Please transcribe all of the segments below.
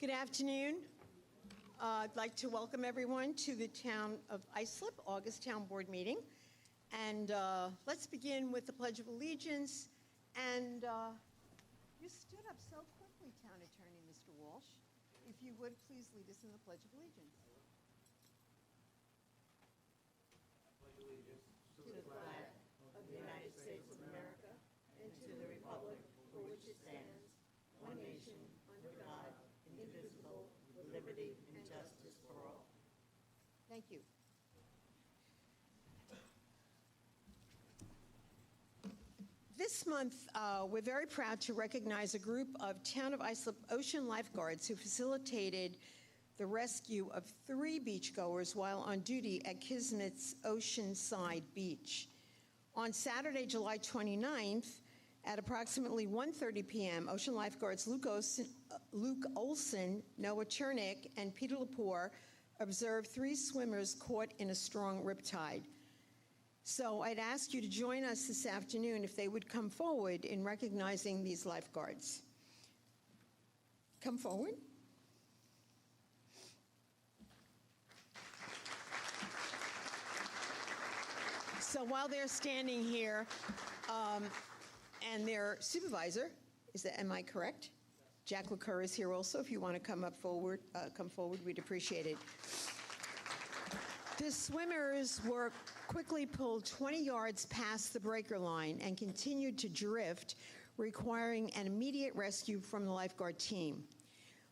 Good afternoon. I'd like to welcome everyone to the Town of Islip August Town Board meeting. And let's begin with the Pledge of Allegiance. And you stood up so quickly, Town Attorney Mr. Walsh. If you would, please lead us in the Pledge of Allegiance. I pledge allegiance to the flag of the United States of America and to the republic for which it stands, one nation, under God, indivisible, with liberty and justice for all. Thank you. This month, we're very proud to recognize a group of Town of Islip ocean lifeguards who facilitated the rescue of 3 beachgoers while on duty at Kismet's Oceanside Beach. On Saturday, July 29th, at approximately 1:30 p.m., ocean lifeguards Luke Olson, Noah Chernick, and Peter Lepore observed 3 swimmers caught in a strong riptide. So I'd ask you to join us this afternoon if they would come forward in recognizing these lifeguards. Come forward. So while they're standing here, and their supervisor, am I correct? Jack LaCour is here also. If you want to come forward, we'd appreciate it. The swimmers were quickly pulled 20 yards past the breaker line and continued to drift, requiring an immediate rescue from the lifeguard team.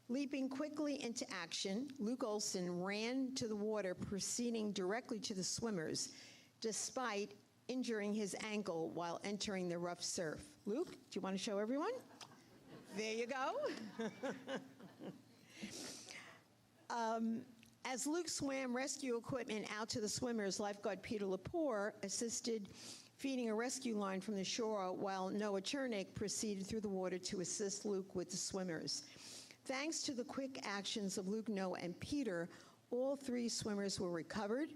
Leaping quickly into action, Luke Olson ran to the water, proceeding directly to the swimmers, despite injuring his ankle while entering the rough surf. Luke, do you want to show everyone? There you go. As Luke swam rescue equipment out to the swimmers, lifeguard Peter Lepore assisted feeding a rescue line from the shore while Noah Chernick proceeded through the water to assist Luke with the swimmers. Thanks to the quick actions of Luke, Noah, and Peter, all 3 swimmers were recovered,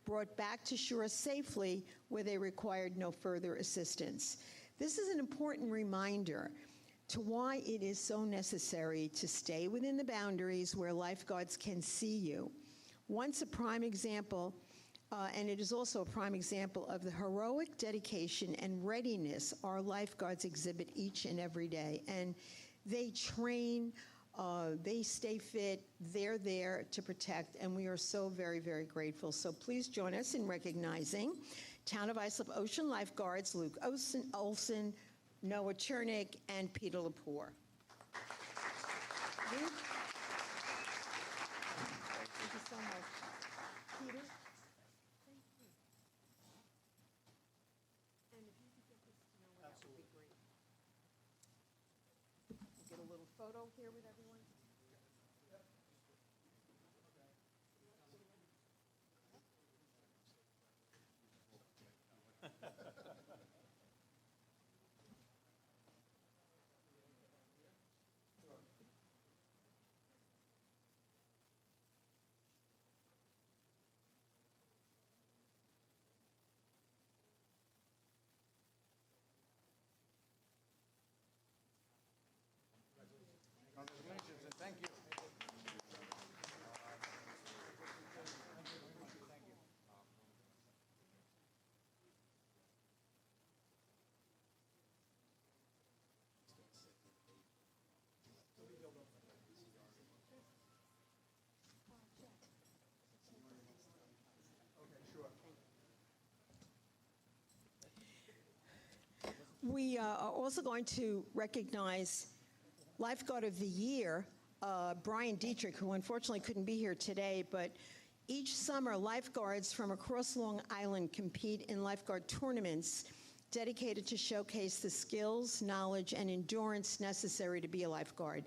brought back to shore safely where they required no further assistance. This is an important reminder to why it is so necessary to stay within the boundaries where lifeguards can see you. Once a prime example, and it is also a prime example of the heroic dedication and readiness our lifeguards exhibit each and every day. And they train, they stay fit, they're there to protect, and we are so very, very grateful. So please join us in recognizing Town of Islip Ocean Lifeguards Luke Olson, Noah Chernick, and Peter Lepore. Thank you so much. Peter? Thank you. And if you could get this to Noah, that would be great. We'll get a little photo here with everyone. Congratulations and thank you. Okay, sure. We are also going to recognize Lifeguard of the Year, Brian Dietrich, who unfortunately couldn't be here today, but each summer lifeguards from across Long Island compete in lifeguard tournaments dedicated to showcase the skills, knowledge, and endurance necessary to be a lifeguard.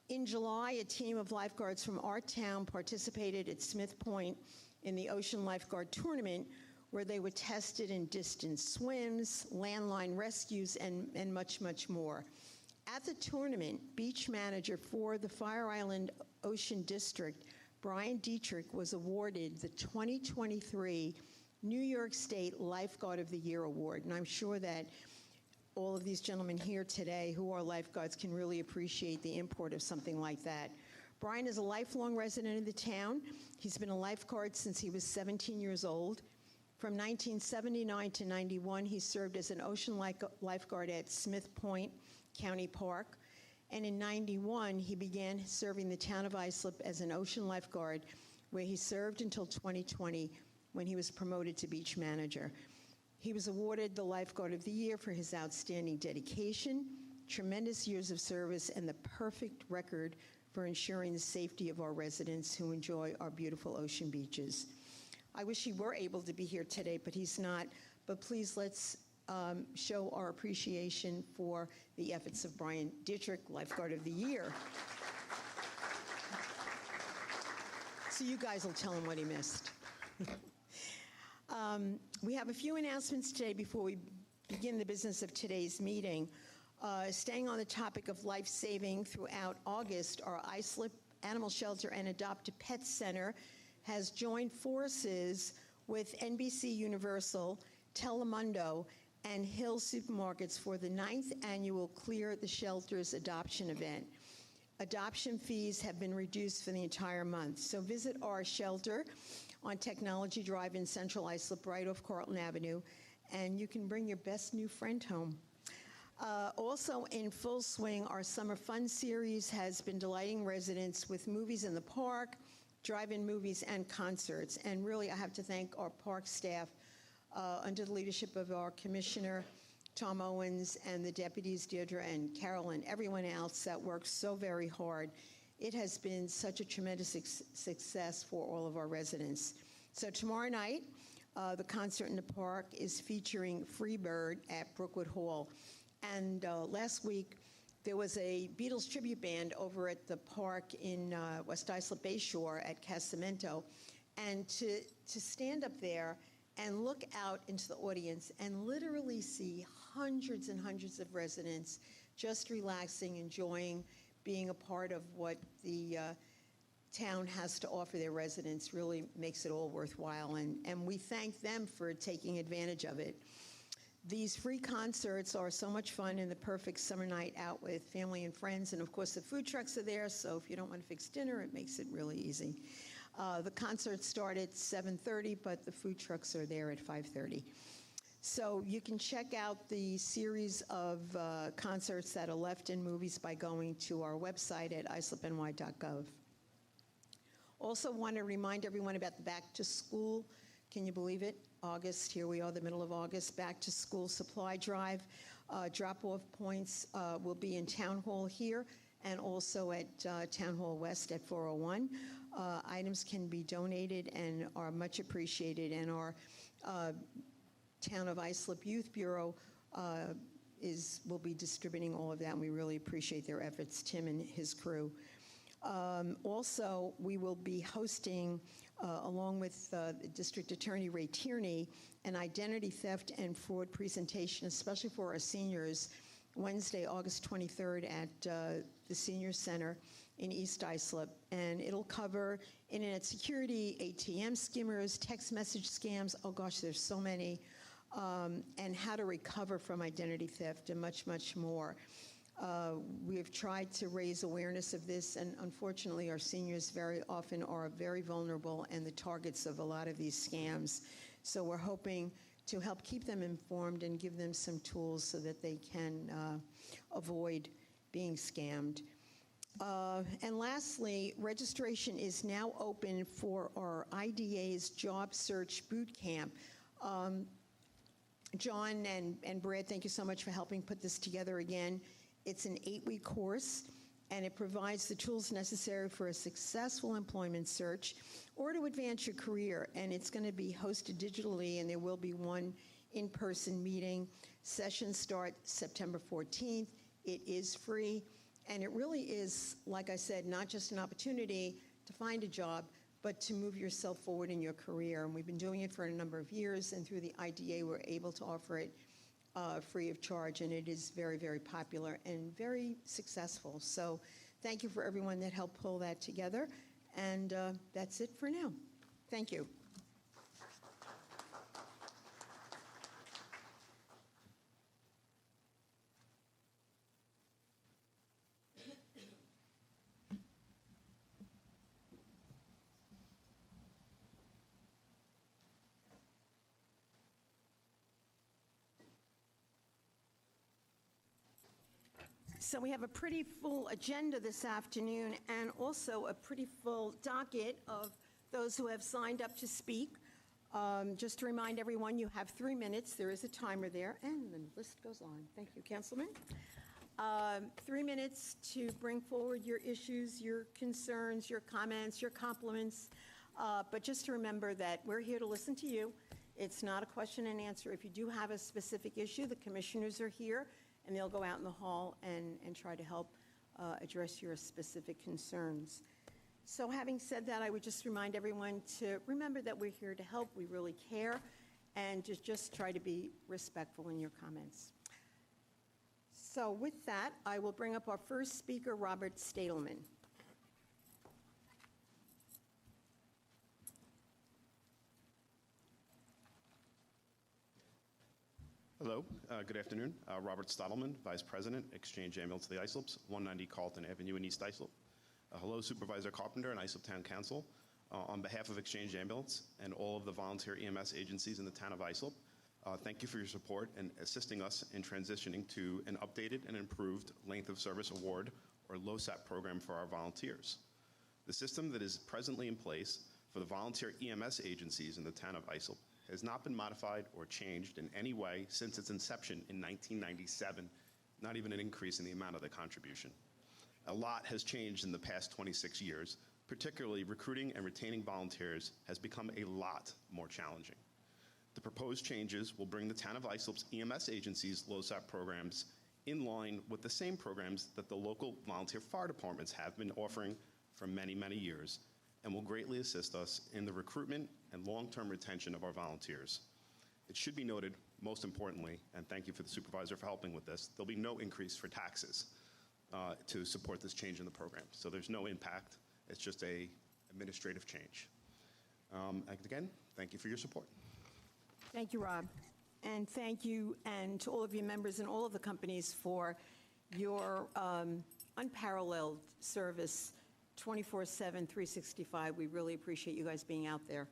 In July, a team of lifeguards from our town participated at Smith Point in the Ocean Lifeguard Tournament, where they were tested in distance swims, landline rescues, and much, much more. At the tournament, beach manager for the Fire Island Ocean District, Brian Dietrich, was awarded the 2023 New York State Lifeguard of the Year Award. And I'm sure that all of these gentlemen here today who are lifeguards can really appreciate the import of something like that. Brian is a lifelong resident of the town. He's been a lifeguard since he was 17 years old. From 1979 to 91, he served as an ocean lifeguard at Smith Point County Park. And in 91, he began serving the town of Islip as an ocean lifeguard, where he served until 2020, when he was promoted to beach manager. He was awarded the Lifeguard of the Year for his outstanding dedication, tremendous years of service, and the perfect record for ensuring the safety of our residents who enjoy our beautiful ocean beaches. I wish he were able to be here today, but he's not. But please, let's show our appreciation for the efforts of Brian Dietrich, Lifeguard of the Year. So you guys will tell him what he missed. We have a few announcements today before we begin the business of today's meeting. Staying on the topic of life-saving throughout August, our Islip Animal Shelter and Adopt a Pet Center has joined forces with NBC Universal, Telemundo, and Hill Supermarkets for the 9th annual Clear the Shelters adoption event. Adoption fees have been reduced for the entire month. So visit our shelter on Technology Drive in Central Islip, right off Carlton Avenue, and you can bring your best new friend home. Also in full swing, our Summer Fun Series has been delighting residents with movies in the park, drive-in movies, and concerts. And really, I have to thank our park staff under the leadership of our commissioner, Tom Owens, and the deputies, Deirdre and Carol, and everyone else that works so very hard. It has been such a tremendous success for all of our residents. So tomorrow night, the concert in the park is featuring Freebird at Brookwood Hall. And last week, there was a Beatles tribute band over at the park in West Islip Bayshore at Casamento. And to stand up there and look out into the audience and literally see hundreds and hundreds of residents just relaxing, enjoying being a part of what the town has to offer their residents really makes it all worthwhile. And we thank them for taking advantage of it. These free concerts are so much fun and the perfect summer night out with family and friends. And of course, the food trucks are there, so if you don't want to fix dinner, it makes it really easy. The concerts start at 7:30, but the food trucks are there at 5:30. So you can check out the series of concerts that are left in movies by going to our website at islipny.gov. Also want to remind everyone about the back to school, can you believe it? August, here we are, the middle of August, back to school supply drive. Drop-off points will be in Town Hall here and also at Town Hall West at 401. Items can be donated and are much appreciated, and our Town of Islip Youth Bureau will be distributing all of that, and we really appreciate their efforts, Tim and his crew. Also, we will be hosting, along with District Attorney Ray Tierney, an identity theft and fraud presentation, especially for our seniors, Wednesday, August 23rd at the Senior Center in East Islip. And it'll cover internet security, ATM skimmers, text message scams, oh gosh, there's so many, and how to recover from identity theft and much, much more. We have tried to raise awareness of this, and unfortunately our seniors very often are very vulnerable and the targets of a lot of these scams. So we're hoping to help keep them informed and give them some tools so that they can avoid being scammed. And lastly, registration is now open for our IDA's Job Search Boot Camp. John and Brad, thank you so much for helping put this together again. It's an 8-week course, and it provides the tools necessary for a successful employment search or to advance your career. And it's going to be hosted digitally, and there will be one in-person meeting. Sessions start September 14th. It is free, and it really is, like I said, not just an opportunity to find a job, but to move yourself forward in your career. And we've been doing it for a number of years, and through the IDA, we're able to offer it free of charge, and it is very, very popular and very successful. So thank you for everyone that helped pull that together, and that's it for now. Thank you. So we have a pretty full agenda this afternoon and also a pretty full docket of those who have signed up to speak. Just to remind everyone, you have 3 minutes. There is a timer there, and the list goes on. Thank you, Councilman. 3 minutes to bring forward your issues, your concerns, your comments, your compliments. But just to remember that we're here to listen to you. It's not a question and answer. If you do have a specific issue, the commissioners are here, and they'll go out in the hall and try to help address your specific concerns. So having said that, I would just remind everyone to remember that we're here to help. We really care, and just try to be respectful in your comments. So with that, I will bring up our first speaker, Robert Stadelman. Hello, good afternoon. Robert Stottleman, Vice President, Exchange Ambulance to the Islips, 190 Carlton Avenue in East Islip. Hello, Supervisor Carpenter and Islip Town Council. On behalf of Exchange Ambulance and all of the volunteer EMS agencies in the town of Islip, thank you for your support and assisting us in transitioning to an updated and improved Length of Service Award, or LOSAP program for our volunteers. The system that is presently in place for the volunteer EMS agencies in the town of Islip has not been modified or changed in any way since its inception in 1997, not even an increase in the amount of the contribution. A lot has changed in the past 26 years, particularly recruiting and retaining volunteers has become a lot more challenging. The proposed changes will bring the town of Islip's EMS agencies' LOSAP programs in line with the same programs that the local volunteer fire departments have been offering for many, many years, and will greatly assist us in the recruitment and long-term retention of our volunteers. It should be noted, most importantly, and thank you for the supervisor for helping with this, there'll be no increase for taxes to support this change in the program. So there's no impact. It's just a administrative change. And again, thank you for your support. Thank you, Rob. And thank you, and to all of your members and all of the companies for your unparalleled service 24/7, 365. We really appreciate you guys being out there.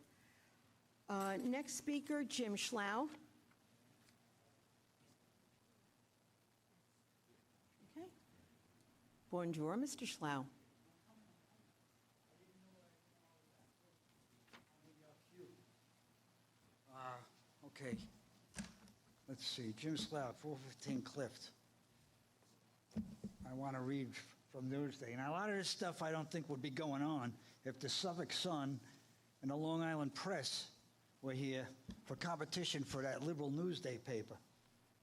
Next speaker, Jim Schlau. Okay. Bonjour, Mr. Schlau. Okay. Let's see. Jim Slout, 415 Clift. I want to read from Newsday. And a lot of this stuff I don't think would be going on if the Suffolk Sun and the Long Island Press were here for competition for that liberal Newsday paper.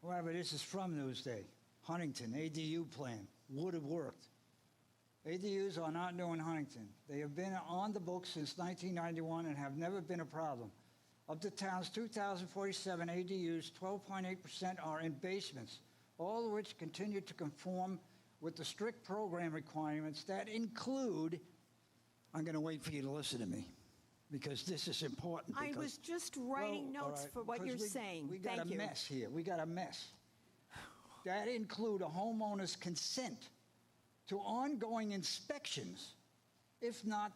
However, this is from Newsday. Huntington, ADU plan. Would have worked. ADUs are not new in Huntington. They have been on the books since 1991 and have never been a problem. Of the town's 2,047 ADUs, 12.8% are in basements, all of which continue to conform with the strict program requirements that include, I'm going to wait for you to listen to me, because this is important. I was just writing notes for what you're saying. We got Thank a you. mess here. We got a mess. That include a homeowner's consent to ongoing inspections. If not,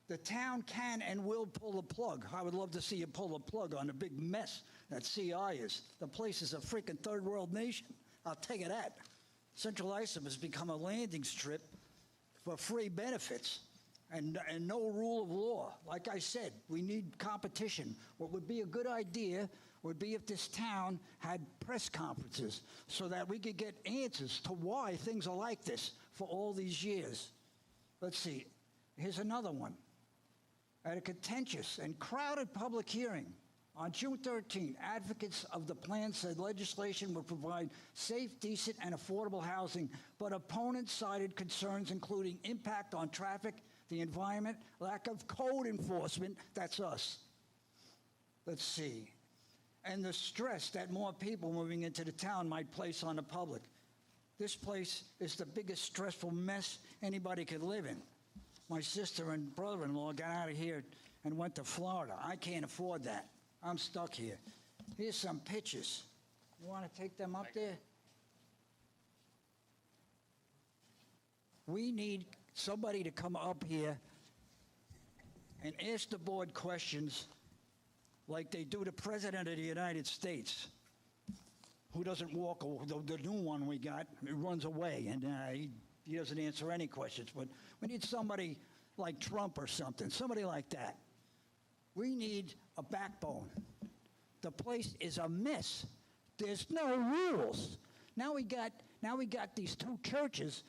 the town can and will pull the plug. I would love to see you pull the plug on the big mess that CI is. The place is a freaking third world nation. I'll tell you that. Central Islip has become a landing strip for free benefits and no rule of law. Like I said, we need competition. What would be a good idea would be if this town had press conferences so that we could get answers to why things are like this for all these years. Let's see. Here's another one. At a contentious and crowded public hearing on June 13, advocates of the plan said legislation would provide safe, decent, and affordable housing, but opponents cited concerns including impact on traffic, the environment, lack of code enforcement, that's us. Let's see. And the stress that more people moving into the town might place on the public. This place is the biggest stressful mess anybody could live in. My sister and brother-in-law got out of here and went to Florida. I can't afford that. I'm stuck here. Here's some pictures. You want to take them up there? We need somebody to come up here and ask the board questions like they do the President of the United States. who doesn't walk, the new one we got, he runs away, and he doesn't answer any questions. But we need somebody like Trump or something, somebody like that. We need a backbone. The place is a mess. There's no rules. Now we got these two churches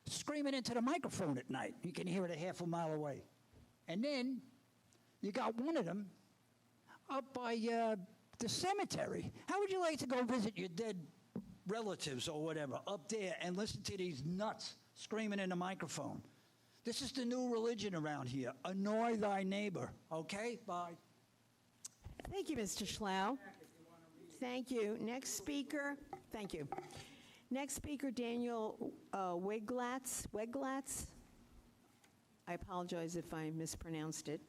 screaming into the microphone at night. You can hear it a half a mile away. And then you got one of them up by the cemetery. How would you like to go visit your dead relatives or whatever up there and listen to these nuts screaming in the microphone? This is the new religion around here. Annoy thy neighbor. Okay? Bye. Thank you, Mr. Schlau. Thank you. Next speaker. Thank you. Next speaker, Daniel Weglatz. Weglatz. I apologize if I mispronounced it.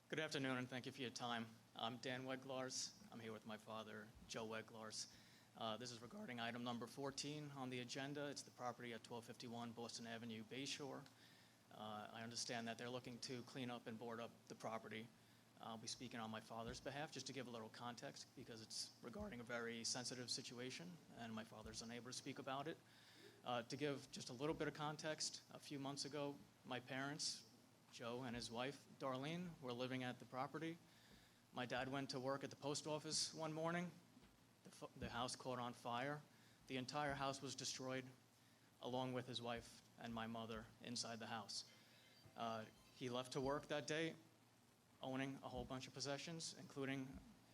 Good afternoon, and thank you for your time. I'm Dan Weglars. I'm here with my father, Joe Weglars. This is regarding item number 14 on the agenda. It's the property at 1251 Boston Avenue, Bayshore. I understand that they're looking to clean up and board up the property. I'll be speaking on my father's behalf, just to give a little context, because it's regarding a very sensitive situation, and my father's unable to speak about it. To give just a little bit of context, a few months ago, my parents, Joe and his wife, Darlene, were living at the property. My dad went to work at the post office one morning. The house caught on fire. The entire house was destroyed, along with his wife and my mother inside the house. He left to work that day, owning a whole bunch of possessions, including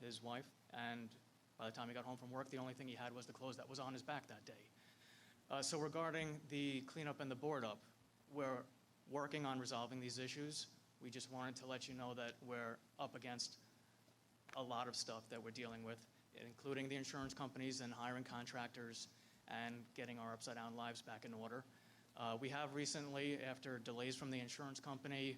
his wife, and by the time he got home from work, the only thing he had was the clothes that was on his back that day. So regarding the cleanup and the board up, we're working on resolving these issues. We just wanted to let you know that we're up against a lot of stuff that we're dealing with, including the insurance companies and hiring contractors and getting our upside-down lives back in order. We have recently, after delays from the insurance company,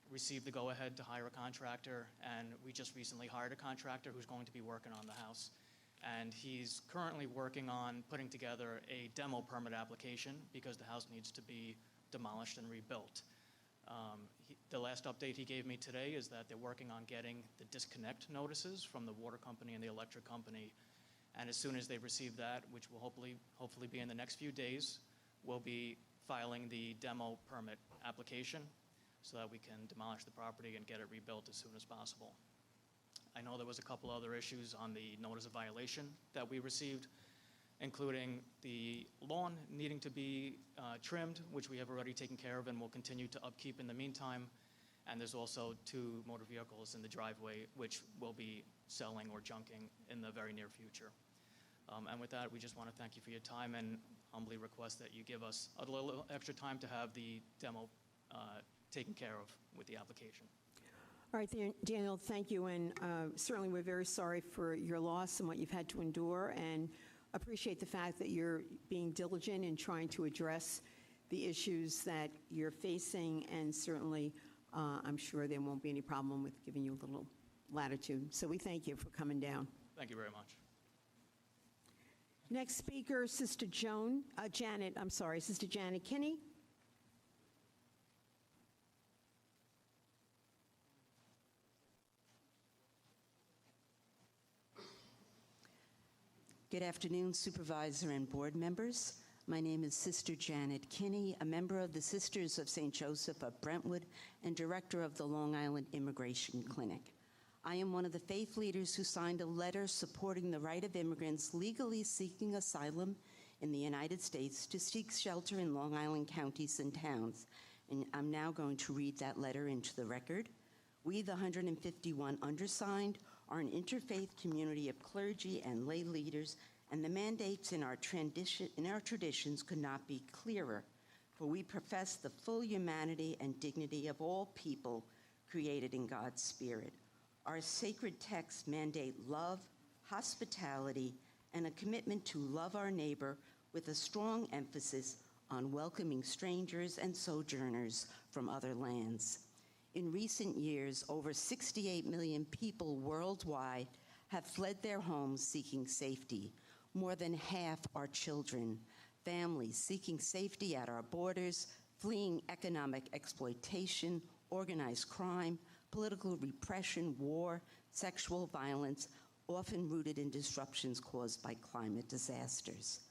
received the go-ahead to hire a contractor, and we just recently hired a contractor who's going to be working on the house. And he's currently working on putting together a demo permit application because the house needs to be demolished and rebuilt. The last update he gave me today is that they're working on getting the disconnect notices from the water company and the electric company. And as soon as they receive that, which will hopefully be in the next few days, we'll be filing the demo permit application so that we can demolish the property and get it rebuilt as soon as possible. I know there was a couple other issues on the notice of violation that we received, including the lawn needing to be trimmed, which we have already taken care of and will continue to upkeep in the meantime. And there's also 2 motor vehicles in the driveway, which will be selling or junking in the very near future. And with that, we just want to thank you for your time and humbly request that you give us a little extra time to have the demo taken care of with the application. All right, Daniel, thank you, and certainly we're very sorry for your loss and what you've had to endure, and appreciate the fact that you're being diligent in trying to address the issues that you're facing, and certainly I'm sure there won't be any problem with giving you a little latitude. So we thank you for coming down. Thank you very much. Next speaker, Sister Janet Kinney. Good afternoon, Supervisor and board members. My name is Sister Janet Kinney, a member of the Sisters of St. Joseph of Brentwood and director of the Long Island Immigration Clinic. I am one of the faith leaders who signed a letter supporting the right of immigrants legally seeking asylum in the United States to seek shelter in Long Island counties and towns. And I'm now going to read that letter into the record. We, the 151 undersigned, are an interfaith community of clergy and lay leaders, and the mandates in our traditions could not be clearer, for we profess the full humanity and dignity of all people created in God's Spirit. Our sacred texts mandate love, hospitality, and a commitment to love our neighbor with a strong emphasis on welcoming strangers and sojourners from other lands. In recent years, over 68 million people worldwide have fled their homes seeking safety. More than half are children, families seeking safety at our borders, fleeing economic exploitation, organized crime, political repression, war, sexual violence, often rooted in disruptions caused by climate disasters.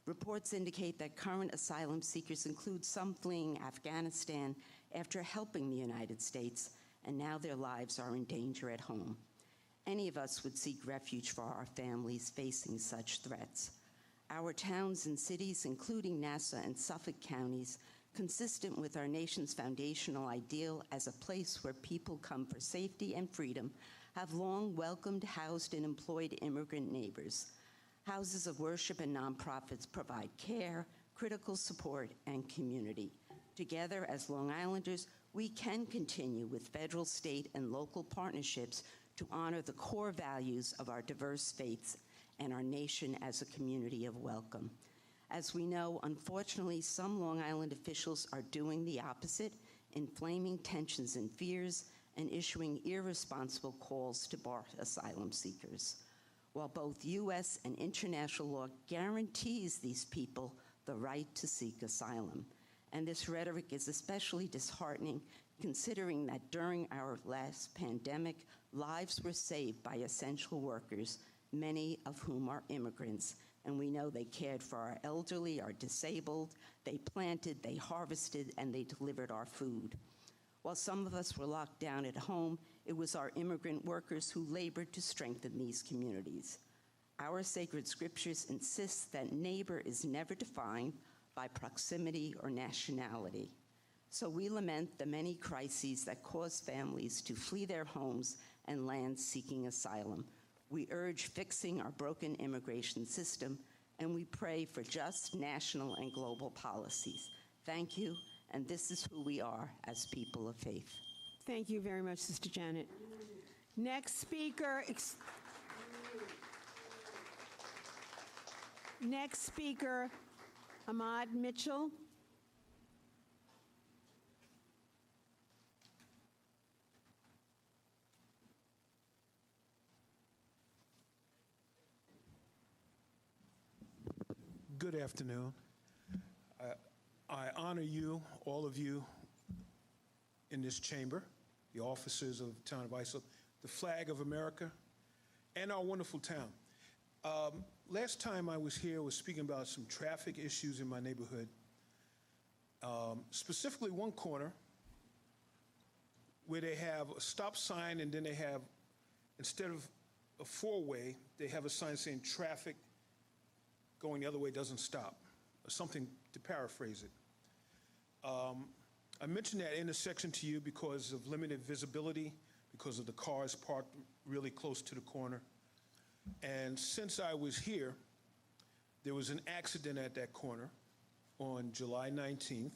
Reports indicate that current asylum seekers include some fleeing Afghanistan after helping the United States, and now their lives are in danger at home. Any of us would seek refuge for our families facing such threats. Our towns and cities, including Nassau and Suffolk counties, consistent with our nation's foundational ideal as a place where people come for safety and freedom, have long welcomed, housed, and employed immigrant neighbors. Houses of worship and nonprofits provide care, critical support, and community. Together, as Long Islanders, we can continue with federal, state, and local partnerships to honor the core values of our diverse faiths and our nation as a community of welcome. As we know, unfortunately, some Long Island officials are doing the opposite, inflaming tensions and fears and issuing irresponsible calls to bar asylum seekers. While both U.S. and international law guarantees these people the right to seek asylum. And this rhetoric is especially disheartening considering that during our last pandemic, lives were saved by essential workers, many of whom are immigrants, and we know they cared for our elderly, our disabled, they planted, they harvested, and they delivered our food. While some of us were locked down at home, it was our immigrant workers who labored to strengthen these communities. Our sacred scriptures insist that neighbor is never defined by proximity or nationality. So we lament the many crises that cause families to flee their homes and lands seeking asylum. We urge fixing our broken immigration system, and we pray for just national and global policies. Thank you, and this is who we are as people of faith. Thank you very much, Sister Janet. Next speaker, Ahmad Mitchell. Good afternoon. I honor you, all of you in this chamber, the officers of the town of Islip, the flag of America, and our wonderful town. Last time I was here, I was speaking about some traffic issues in my neighborhood, specifically one corner where they have a stop sign and then they have, instead of a four-way, they have a sign saying traffic going the other way doesn't stop, or something to paraphrase it. I mentioned that intersection to you because of limited visibility, because of the cars parked really close to the corner. And since I was here, there was an accident at that corner on July 19th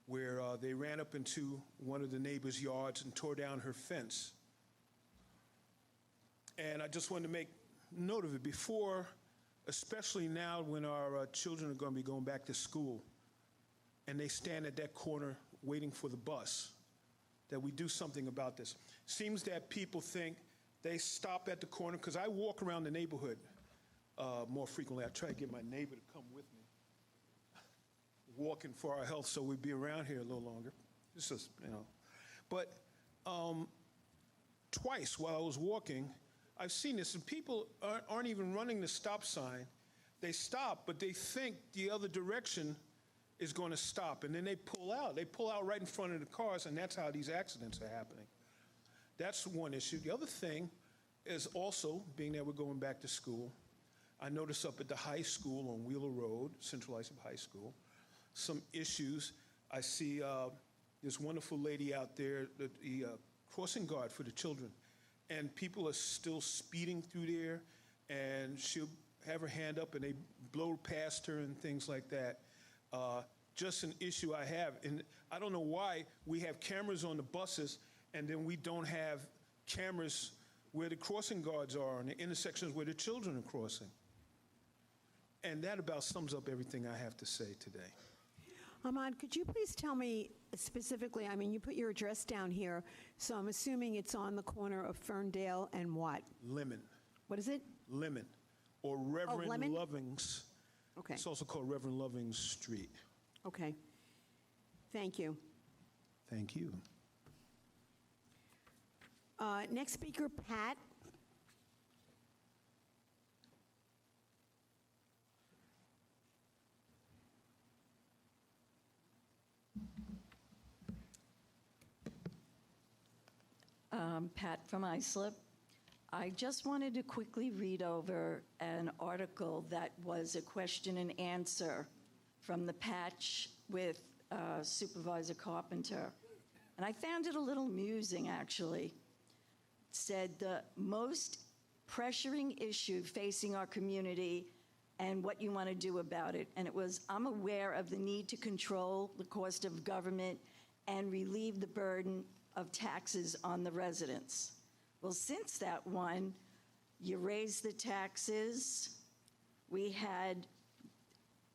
where they ran up into one of the neighbor's yards and tore down her fence. And I just wanted to make note of it before, especially now when our children are going to be going back to school and they stand at that corner waiting for the bus, that we do something about this. Seems that people think they stop at the corner, because I walk around the neighborhood more frequently. I try to get my neighbor to come with me. Walking for our health, so we'd be around here a little longer. This is, But twice while I was walking, I've seen this, and people aren't even running the stop sign. They stop, but they think the other direction is going to stop, and then they pull out. They pull out right in front of the cars, and that's how these accidents are happening. That's one issue. The other thing is also, being that we're going back to school, I noticed up at the high school on Wheeler Road, Central Islip High School, some issues. I see this wonderful lady out there, the crossing guard for the children, and people are still speeding through there, and she'll have her hand up and they blow past her and things like that. Just an issue I have. And I don't know why we have cameras on the buses and then we don't have cameras where the crossing guards are and the intersections where the children are crossing. And that about sums up everything I have to say today. Ahmad, could you please tell me specifically, I mean, you put your address down here, so I'm assuming it's on the corner of Ferndale and what? Lemon. What is it? Lemon, or Reverend Lemon? Lovings. Okay. It's also called Reverend Lovings Street. Okay. Thank you. Thank you. Next speaker, Pat. Pat from Islip. I just wanted to quickly read over an article that was a question and answer from the patch with Supervisor Carpenter. And I found it a little amusing, actually. It said the most pressuring issue facing our community and what you want to do about it. And it was, I'm aware of the need to control the cost of government and relieve the burden of taxes on the residents. Well, since that one, you raised the taxes. We had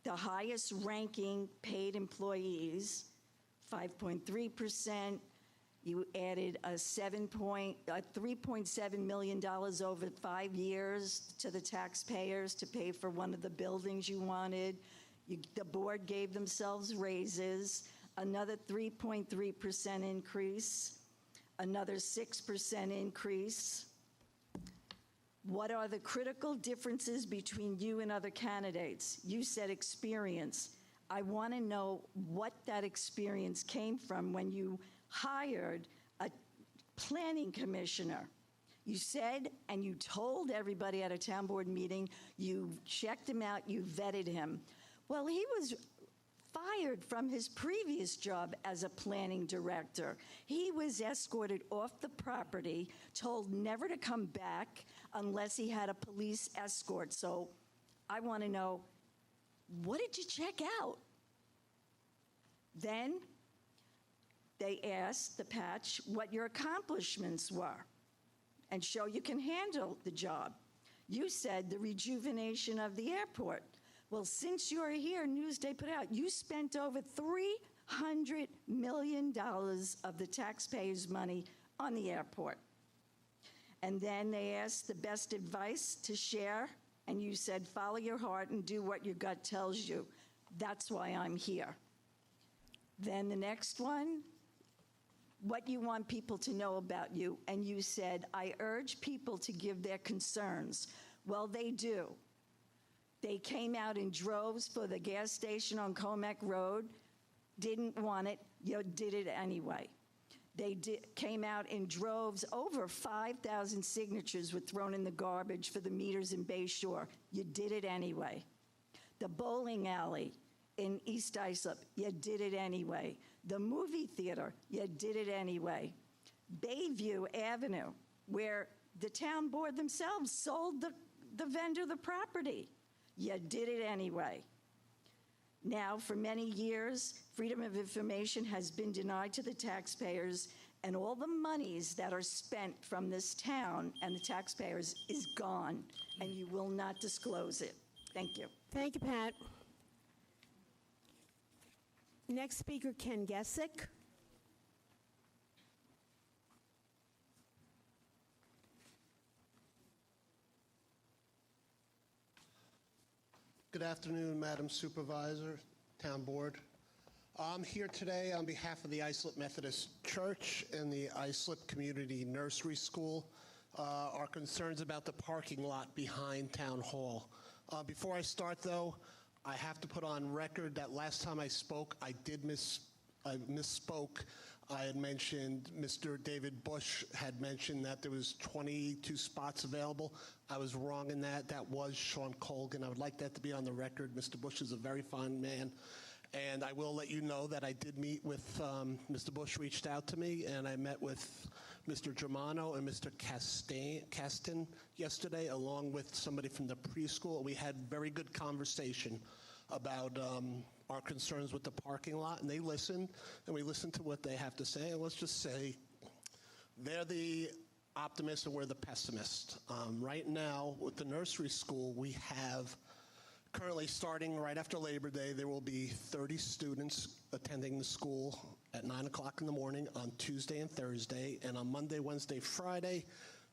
the highest ranking paid employees, 5.3%. You added a $3.7 million over 5 years to the taxpayers to pay for one of the buildings you wanted. The board gave themselves raises, another 3.3% increase, another 6% increase. What are the critical differences between you and other candidates? You said experience. I want to know what that experience came from when you hired a planning commissioner. You said, and you told everybody at a town board meeting, you checked him out, you vetted him. Well, he was fired from his previous job as a planning director. He was escorted off the property, told never to come back unless he had a police escort. So I want to know, what did you check out? Then they asked the patch what your accomplishments were and show you can handle the job. You said the rejuvenation of the airport. Well, since you're here, Newsday put out, you spent over $300 million of the taxpayers' money on the airport. And then they asked the best advice to share, and you said, follow your heart and do what your gut tells you. That's why I'm here. Then the next one, what you want people to know about you, and you said, I urge people to give their concerns. Well, they do. They came out in droves for the gas station on Comac Road, didn't want it, you did it anyway. They came out in droves, over 5,000 signatures were thrown in the garbage for the meters in Bay Shore. You did it anyway. The bowling alley in East Islip, you did it anyway. The movie theater, you did it anyway. Bayview Avenue, where the town board themselves sold the vendor the property. You did it anyway. Now, for many years, freedom of information has been denied to the taxpayers, and all the monies that are spent from this town and the taxpayers is gone, and you will not disclose it. Thank you. Thank you, Pat. Next speaker, Ken Gesick. Good afternoon, Madam Supervisor, Town Board. I'm here today on behalf of the Islip Methodist Church and the Islip Community Nursery School. Our concerns about the parking lot behind Town Hall. Before I start, though, I have to put on record that last time I spoke, I misspoke. I had mentioned, Mr. David Bush had mentioned that there was 22 spots available. I was wrong in that. That was Sean Colgan. I would like that to be on the record. Mr. Bush is a very fine man. And I will let you know that I did meet with, Mr. Bush reached out to me, and I met with Mr. Germano and Mr. Caston yesterday, along with somebody from the preschool. We had very good conversation about our concerns with the parking lot, and they listened, and we listened to what they have to say. And let's just say they're the optimist and we're the pessimist. Right now, with the nursery school, we have currently, starting right after Labor Day, there will be 30 students attending the school at 9 o'clock in the morning on Tuesday and Thursday, and on Monday, Wednesday, Friday,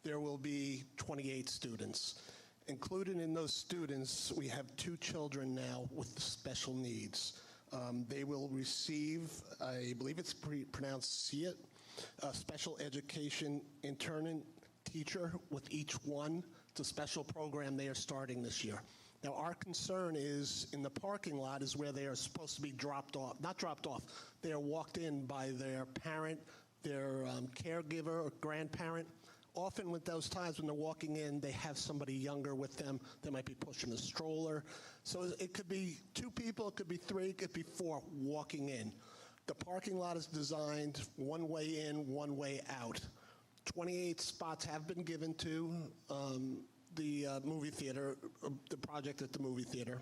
there will be 28 students. Included in those students, we have 2 children now with special needs. They will receive, I believe it's pronounced SEAT, a special education intern teacher with each one. It's a special program they are starting this year. Now, our concern is in the parking lot is where they are supposed to be dropped off, not dropped off, they are walked in by their parent, their caregiver or grandparent. Often with those times when they're walking in, they have somebody younger with them. They might be pushing a stroller. So it could be 2 people, it could be 3, it could be 4 walking in. The parking lot is designed one way in, one way out. 28 spots have been given to the movie theater, the project at the movie theater,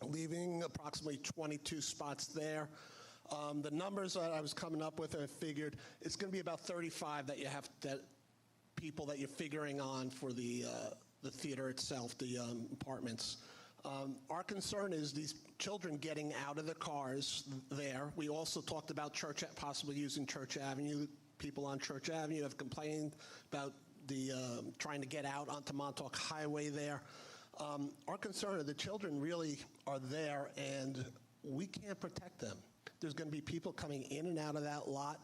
leaving approximately 22 spots there. The numbers that I was coming up with, I figured it's going to be about 35 that you have that people that you're figuring on for the theater itself, the apartments. Our concern is these children getting out of the cars there. We also talked about possibly using Church Avenue. People on Church Avenue have complained about the trying to get out onto Montauk Highway there. Our concern is the children really are there, and we can't protect them. There's going to be people coming in and out of that lot.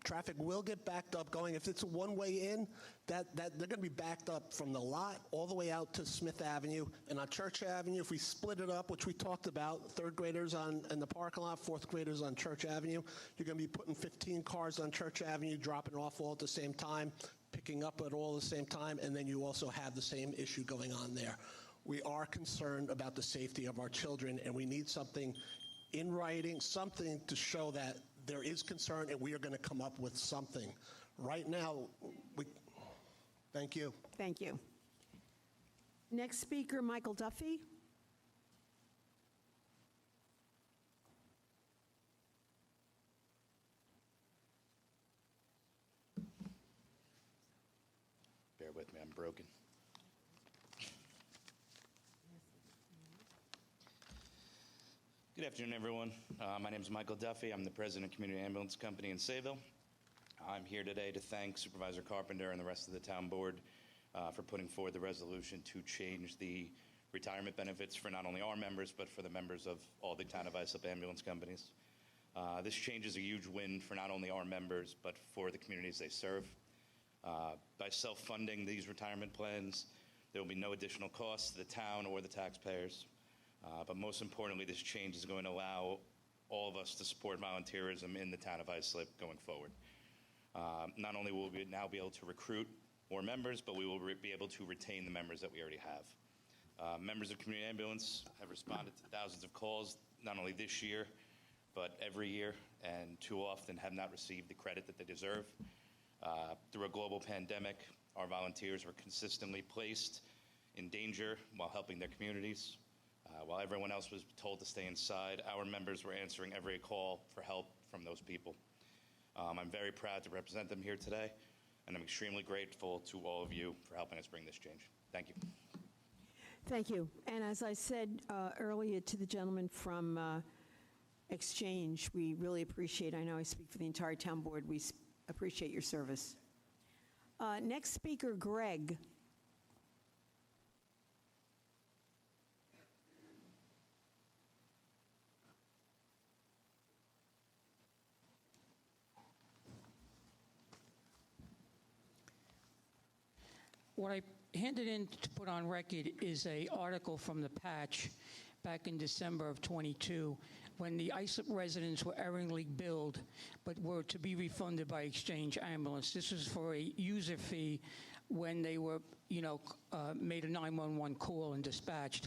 Traffic will get backed up going. If it's a one-way in, that they're going to be backed up from the lot all the way out to Smith Avenue. And on Church Avenue, if we split it up, which we talked about, third graders in the parking lot, fourth graders on Church Avenue, you're going to be putting 15 cars on Church Avenue, dropping off all at the same time, picking up at all at the same time, and then you also have the same issue going on there. We are concerned about the safety of our children, and we need something in writing, something to show that there is concern and we are going to come up with something. Right now, thank you. Thank you. Next speaker, Michael Duffy. Bear with me, I'm broken. Good afternoon, everyone. My name is Michael Duffy. I'm the president of Community Ambulance Company in Sayville. I'm here today to thank Supervisor Carpenter and the rest of the town board for putting forward the resolution to change the retirement benefits for not only our members, but for the members of all the town of Islip ambulance companies. This change is a huge win for not only our members, but for the communities they serve. By self-funding these retirement plans, there will be no additional costs to the town or the taxpayers. But most importantly, this change is going to allow all of us to support volunteerism in the town of Islip going forward. Not only will we now be able to recruit more members, but we will be able to retain the members that we already have. Members of Community Ambulance have responded to thousands of calls, not only this year, but every year, and too often have not received the credit that they deserve. Through a global pandemic, our volunteers were consistently placed in danger while helping their communities. While everyone else was told to stay inside, our members were answering every call for help from those people. I'm very proud to represent them here today, and I'm extremely grateful to all of you for helping us bring this change. Thank you. Thank you. And as I said earlier to the gentleman from Exchange, we really appreciate, I know I speak for the entire town board, we appreciate your service. Next speaker, Greg. What I handed in to put on record is an article from the Patch back in December of 22 when the Islip residents were erringly billed but were to be refunded by Exchange Ambulance. This was for a user fee when they were, made a 911 call and dispatched.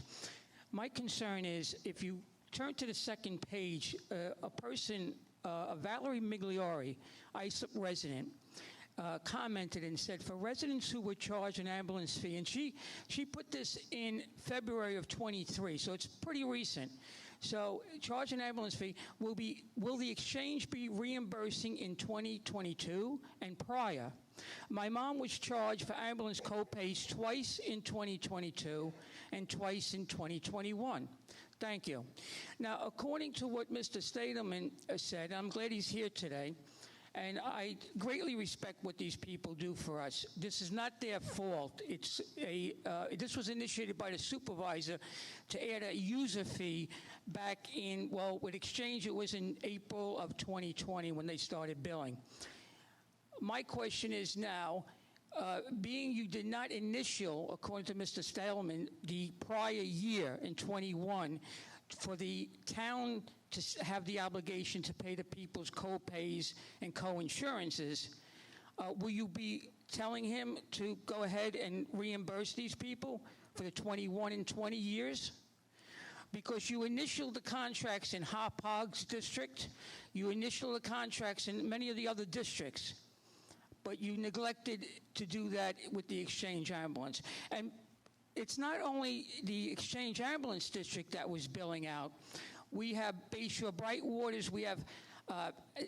My concern is if you turn to the second page, a person, Valerie Migliori, Islip resident, commented and said, for residents who were charged an ambulance fee, and she put this in February of 23, so it's pretty recent. So charge an ambulance fee, will the exchange be reimbursing in 2022 and prior? My mom was charged for ambulance co-pays twice in 2022 and twice in 2021. Thank you. Now, according to what Mr. Stadelman said, I'm glad he's here today, and I greatly respect what these people do for us. This is not their fault. This was initiated by the supervisor to add a user fee back in, with Exchange, it was in April of 2020 when they started billing. my question is now, being you did not initial, according to Mr. Stelman, the prior year in 21, for the town to have the obligation to pay the people's co-pays and co-insurances, will you be telling him to go ahead and reimburse these people for the 21 and 20 years? Because you initialed the contracts in Hauppauge's district, you initialed the contracts in many of the other districts, but you neglected to do that with the Exchange Ambulance. And it's not only the Exchange Ambulance district that was billing out. We have Bayshore Bright Waters, we have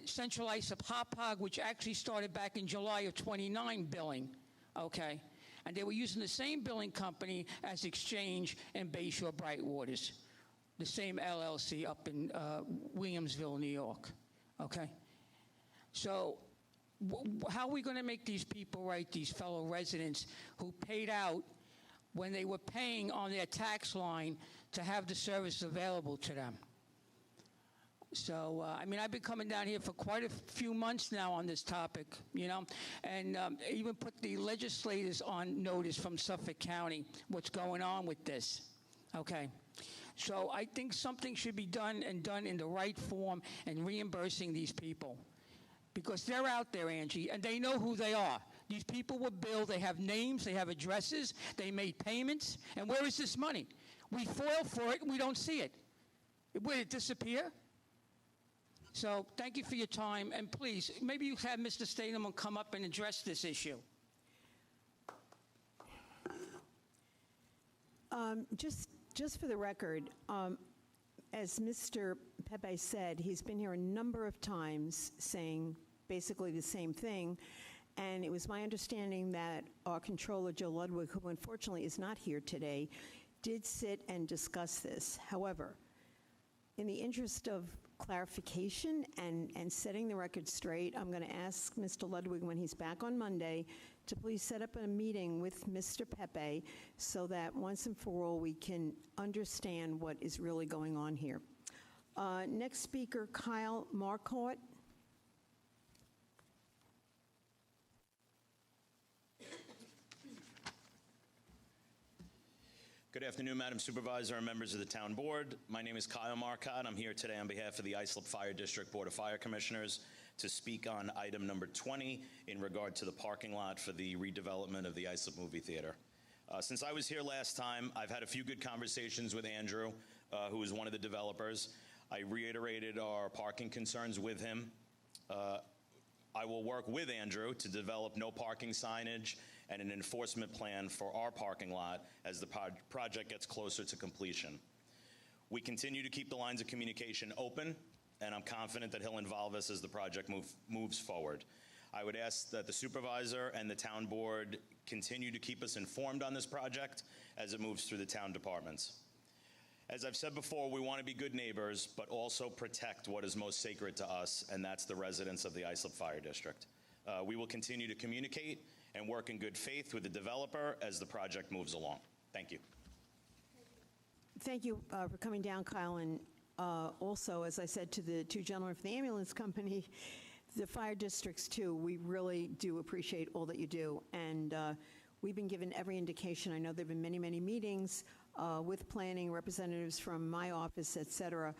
Central Islip Hauppauge, which actually started back in July of 29 billing, okay? And they were using the same billing company as Exchange and Bayshore Bright Waters, the same LLC up in Williamsville, New York, okay? So how are we going to make these people right, these fellow residents who paid out when they were paying on their tax line to have the service available to them? So, I mean, I've been coming down here for quite a few months now on this topic, you know, and even put the legislators on notice from Suffolk County what's going on with this, okay? So I think something should be done and done in the right form and reimbursing these people. Because they're out there, Angie, and they know who they are. These people were billed, they have names, they have addresses, they made payments, and where is this money? We foil for it, and we don't see it. Where did it disappear? So thank you for your time, and please, maybe you have Mr. Statham come up and address this issue. Just for the record, as Mr. Pepe said, he's been here a number of times saying basically the same thing, and it was my understanding that our controller, Joe Ludwig, who unfortunately is not here today, did sit and discuss this. However, in the interest of clarification and setting the record straight, I'm going to ask Mr. Ludwig when he's back on Monday to please set up a meeting with Mr. Pepe so that once and for all we can understand what is really going on here. Next speaker, Kyle Marcotte. Good afternoon, Madam Supervisor and members of the Town Board. My name is Kyle Marcotte. I'm here today on behalf of the Islip Fire District Board of Fire Commissioners to speak on item number 20 in regard to the parking lot for the redevelopment of the Islip Movie Theater. Since I was here last time, I've had a few good conversations with Andrew, who is one of the developers. I reiterated our parking concerns with him. I will work with Andrew to develop no parking signage and an enforcement plan for our parking lot as the project gets closer to completion. We continue to keep the lines of communication open, and I'm confident that he'll involve us as the project moves forward. I would ask that the supervisor and the town board continue to keep us informed on this project as it moves through the town departments. As I've said before, we want to be good neighbors, but also protect what is most sacred to us, and that's the residents of the Islip Fire District. We will continue to communicate and work in good faith with the developer as the project moves along. Thank you. Thank you for coming down, Kyle, and also, as I said to the two gentlemen from the ambulance company, the fire districts too, we really do appreciate all that you do, and we've been given every indication. I know there have been many, many meetings with planning, representatives from my office, et cetera,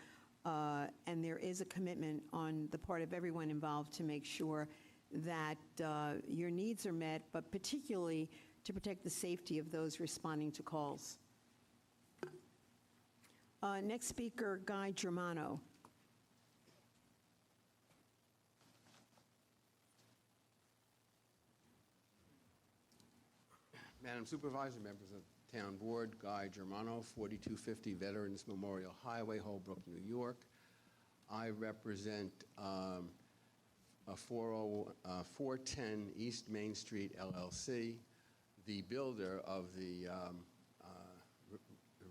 and there is a commitment on the part of everyone involved to make sure that your needs are met, but particularly to protect the safety of those responding to calls. Next speaker, Guy Germano. Madam Supervisor, members of the Town Board, Guy Germano, 4250 Veterans Memorial Highway, Holbrook, New York. I represent 410 East Main Street, LLC, the builder of the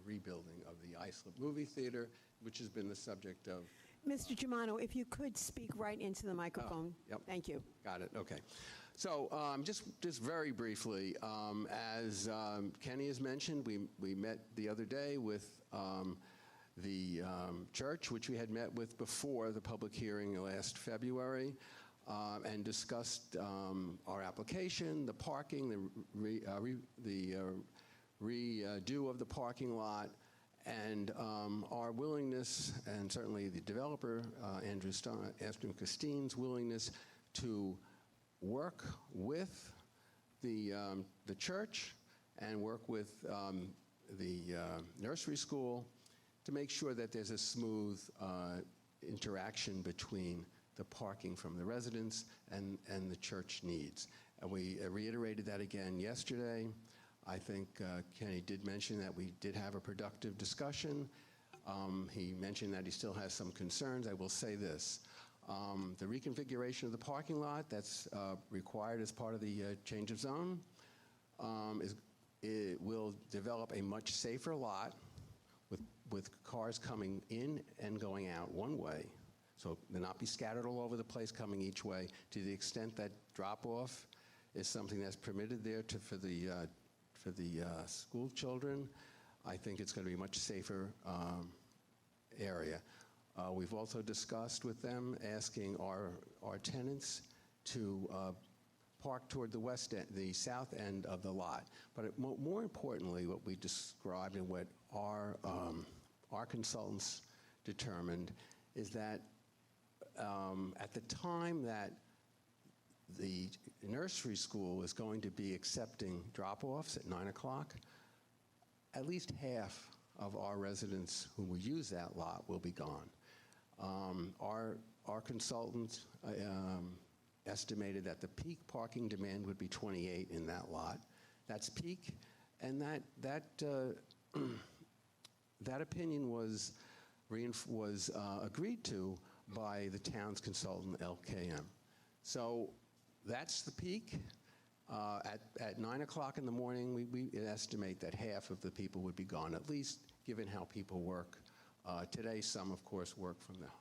rebuilding of the Islip Movie Theater, which has been the subject of... Mr. Germano, if you could speak right into the microphone. Yep. Thank you. Got it, okay. So just very briefly, as Kenny has mentioned, we met the other day with the church, which we had met with before the public hearing last February. and discussed our application, the parking, the redo of the parking lot, and our willingness, and certainly the developer, Andrew Christine's willingness to work with the church and work with the nursery school to make sure that there's a smooth interaction between the parking from the residents and the church needs. And we reiterated that again yesterday. I think Kenny did mention that we did have a productive discussion. He mentioned that he still has some concerns. I will say this. The reconfiguration of the parking lot that's required as part of the change of zone it will develop a much safer lot with cars coming in and going out one way. So they'll not be scattered all over the place coming each way. To the extent that drop-off is something that's permitted there for the school children, I think it's going to be a much safer area. We've also discussed with them asking our tenants to park toward the south end of the lot. But more importantly, what we described and what our consultants determined is that at the time that the nursery school is going to be accepting drop-offs at 9 o'clock, at least half of our residents who will use that lot will be gone. Our consultant estimated that the peak parking demand would be 28 in that lot. That's peak, and that opinion was agreed to by the town's consultant, LKM. So that's the peak. At 9 o'clock in the morning, we estimate that half of the people would be gone, at least given how people work. Today, some, of course, work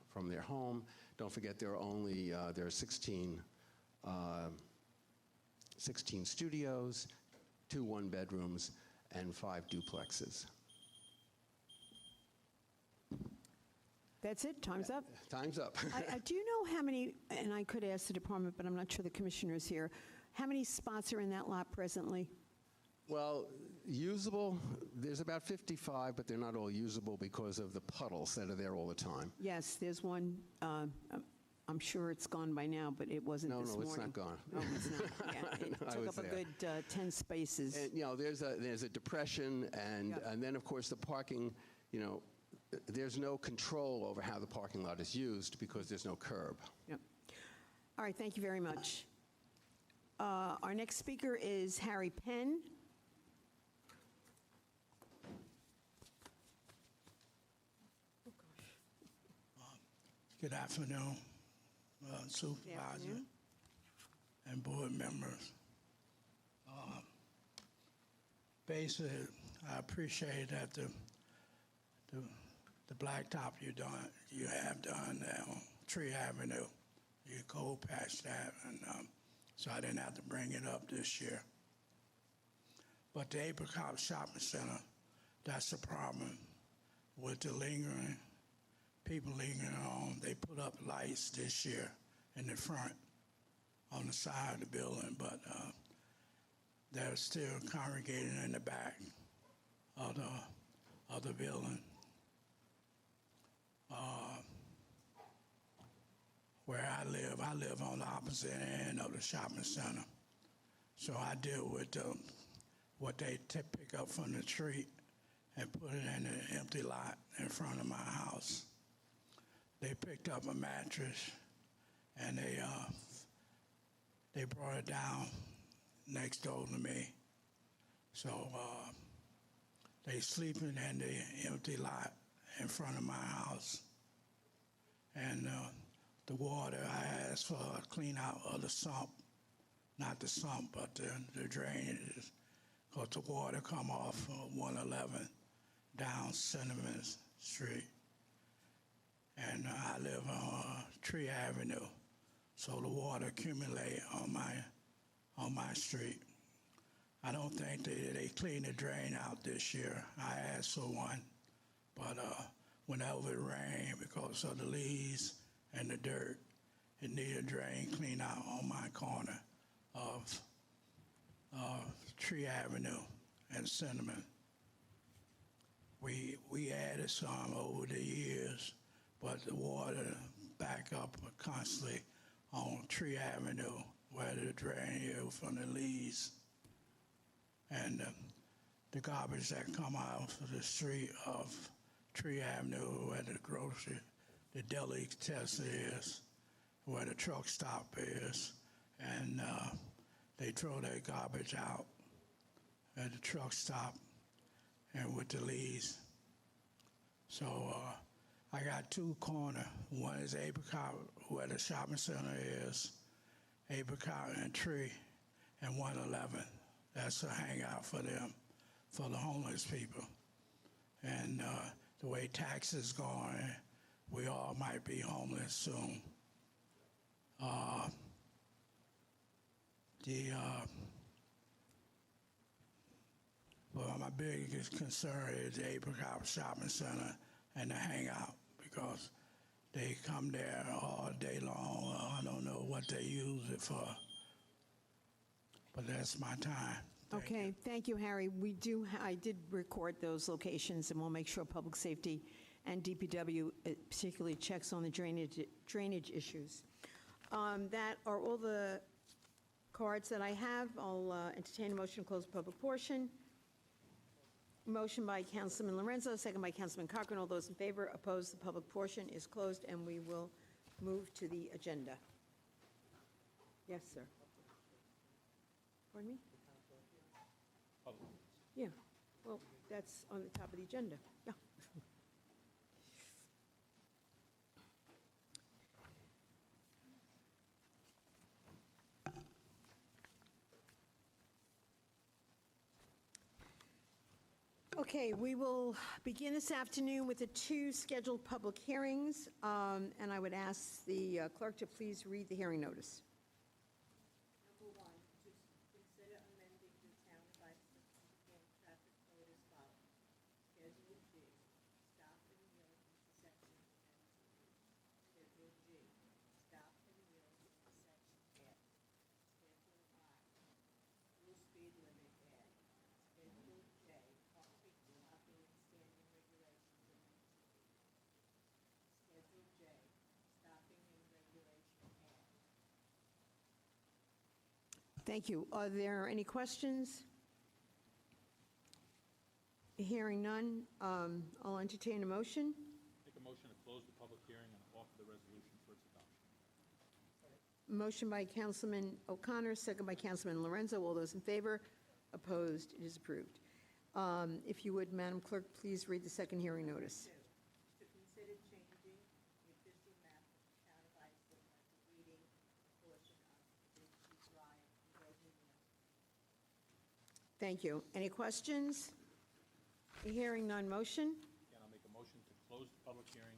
from their home. Don't forget there are 16 studios, 2 one-bedrooms, and 5 duplexes. That's it? Time's up? Time's up. Do you know how many, and I could ask the department, but I'm not sure the commissioner is here, how many spots are in that lot presently? Well, usable, there's about 55, but they're not all usable because of the puddles that are there all the time. Yes, there's one, I'm sure it's gone by now, but it wasn't this morning. No, it's not gone. Oh, it's not. Yeah, it I took was up a there. good 10 spaces. And, there's a depression, and then, of course, the parking, there's no control over how the parking lot is used because there's no curb. Yep. All right, thank you very much. Our next speaker is Harry Penn. Good afternoon, Supervisor and board members. Basically, I appreciate that the blacktop you have done on Tree Avenue. You go past that, and so I didn't have to bring it up this year. But the Apricot Shopping Center, that's the problem with the people lingering on. They put up lights this year in the front on the side of the building, but they're still congregating in the back of the building. Where I live on the opposite end of the shopping center. So I deal with what they pick up from the street and put it in an empty lot in front of my house. They picked up a mattress and they brought it down next door to me. So they sleeping in the empty lot in front of my house. And the water, I asked for a clean out of the sump, not the sump, but the drainage, because the water come off 111 down Cinnamon Street. And I live on Tree Avenue, so the water accumulate on my street. I don't think they cleaned the drain out this year. I asked for one, but whenever it rained, because of the leaves and the dirt, it need a drain clean out on my corner of Tree Avenue and Cinnamon. We added some over the years, but the water back up constantly on Tree Avenue where the drain is from the leaves. And the garbage that come out of the street of Tree Avenue where the grocery, the delicatessen is, where the truck stop is, and they throw their garbage out at the truck stop and with the leaves. So I got two corners. One is Apricot, where the shopping center is, Apricot and Tree, and 111. That's a hangout for them, for the homeless people. And the way taxes going, we all might be homeless soon. Well, my biggest concern is the Apricot Shopping Center and the hangout, because they come there all day long. I don't know what they use it for, but that's my time. Okay, thank you, Harry. I did record those locations, and we'll make sure Public Safety and DPW particularly checks on the drainage issues. That are all the cards that I have. I'll entertain a motion to close the public portion. Motion by Councilman Lorenzo, second by Councilman Cochran. All those in favor, opposed, the public portion is closed, and we will move to the agenda. Yes, sir. Pardon me? Yeah, well, that's on the top of the agenda. Yeah. Okay, we will begin this afternoon with the two scheduled public hearings, and I would ask the clerk to please read the hearing notice. Number one, to consider amending the Town of Islip traffic code as follows. Schedule G, stop and yield intersection M2. Schedule G, stop and yield intersection F. Schedule I, full speed limit A. Schedule J, parking, stopping and standing regulations in M2. Schedule J, stopping and regulation A. Thank you. Are there any questions? Hearing none, I'll entertain a motion. Make a motion to close the public hearing and offer the resolution for its adoption. Motion by Councilman O'Connor, second by Councilman Lorenzo. All those in favor? Opposed? It is approved. If you would, Madam Clerk, please read the second hearing notice. To consider changing the official map of the Town of Islip by deleting a portion of Vinci Drive and Bohemian. Thank you. Any questions? Hearing none, motion. Again, I'll make a motion to close the public hearing,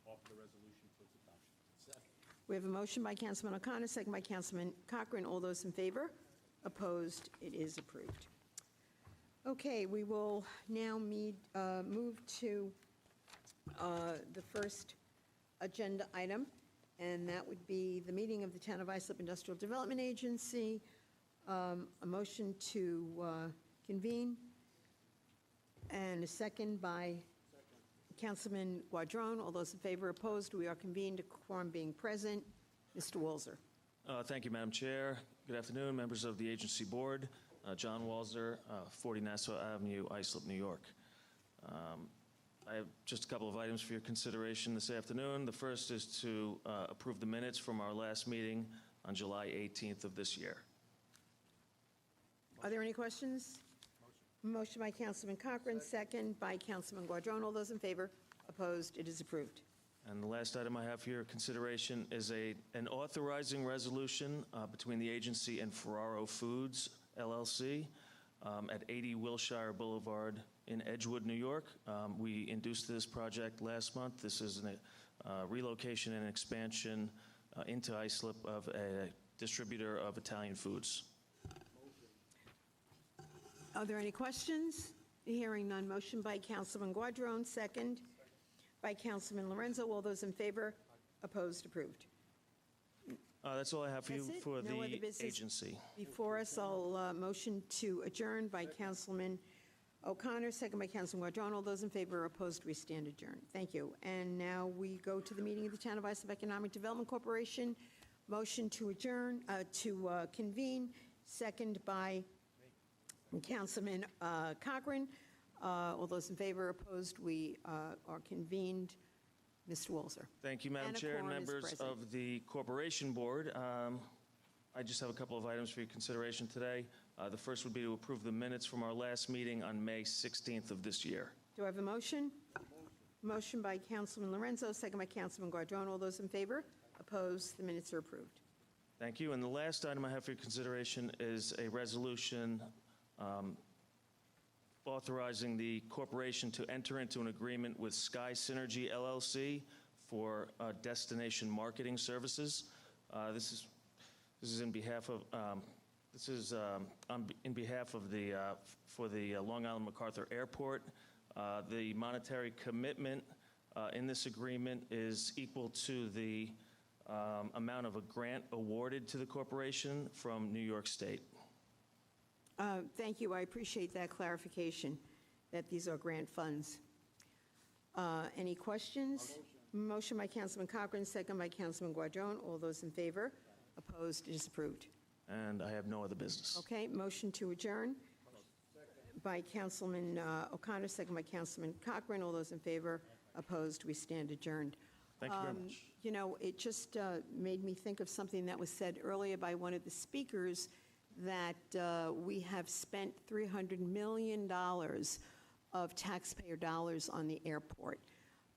offer the resolution for its adoption. Second. We have a motion by Councilman O'Connor, second by Councilman Cochran. All those in favor? Opposed? It is approved. Okay, we will now move to the first agenda item, and that would be the meeting of the Town of Islip Industrial Development Agency. A motion to convene, and a second by Councilman Guadron. All those in favor? Opposed? We are convened, a quorum being present. Mr. Walzer. Thank you, Madam Chair. Good afternoon, members of the agency board. John Walzer, 40 Nassau Avenue, Islip, New York. I have just a couple of items for your consideration this afternoon. The first is to approve the minutes from our last meeting on July 18th of this year. Are there any questions? Motion by Councilman Cochran, second by Councilman Guadron. All those in favor? Opposed? It is approved. And the last item I have for your consideration is an authorizing resolution between the agency and Ferraro Foods, LLC, at 80 Wilshire Boulevard in Edgewood, New York. We induced this project last month. This is a relocation and expansion into Islip of a distributor of Italian foods. Are there any questions? Hearing none. Motion by Councilman Guadron, second by Councilman Lorenzo. All those in favor? Opposed? Approved. That's all I have for you That's it? for No other the business? agency. Before us, I'll motion to adjourn by Councilman O'Connor, second by Councilman Guardone. All those in favor or opposed, we stand adjourned. Thank you. And now we go to the meeting of the Town of Islip Economic Development Corporation. Motion to adjourn, to convene, second by Councilman Cochran. All those in favor or opposed, we are convened. Mr. Walzer. Thank you, Madam And a Chair and quorum is members present. of the Corporation Board. I just have a couple of items for your consideration today. The first would be to approve the minutes from our last meeting on May 16th of this year. Do I have a motion? Motion by Councilman Lorenzo, second by Councilman Guardone. All those in favor? Opposed? The minutes are approved. Thank you. And the last item I have for your consideration is a resolution authorizing the corporation to enter into an agreement with Sky Synergy LLC for destination marketing services. This is in behalf of in behalf of the for the Long Island MacArthur Airport. The monetary commitment in this agreement is equal to the amount of a grant awarded to the corporation from New York State. Thank you. I appreciate that clarification, that these are grant funds. Any questions? Motion by Councilman Cochran, second by Councilman Guardone. All those in favor? Opposed? It is approved. And I have no other business. Okay, motion to adjourn by Councilman O'Connor, second by Councilman Cochran. All those in favor? Opposed? We stand adjourned. Thank you very much. You know, it just made me think of something that was said earlier by one of the speakers, that we have spent $300 million of taxpayer dollars on the airport.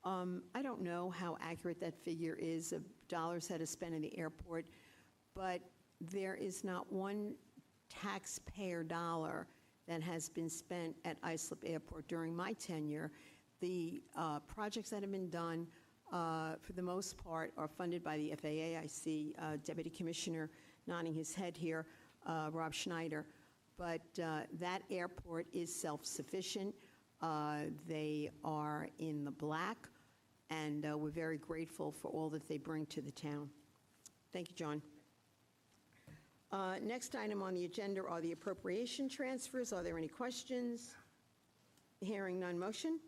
I don't know how accurate that figure is of dollars that is spent in the airport, but there is not one taxpayer dollar that has been spent at Islip Airport during my tenure. The projects that have been done, for the most part, are funded by the FAA. I see Deputy Commissioner nodding his head here, Rob Schneider. But that airport is self-sufficient. They are in the black, and we're very grateful for all that they bring to the town. Thank you, John. Next item on the agenda are the appropriation transfers. Are there any questions? Hearing none. Motion?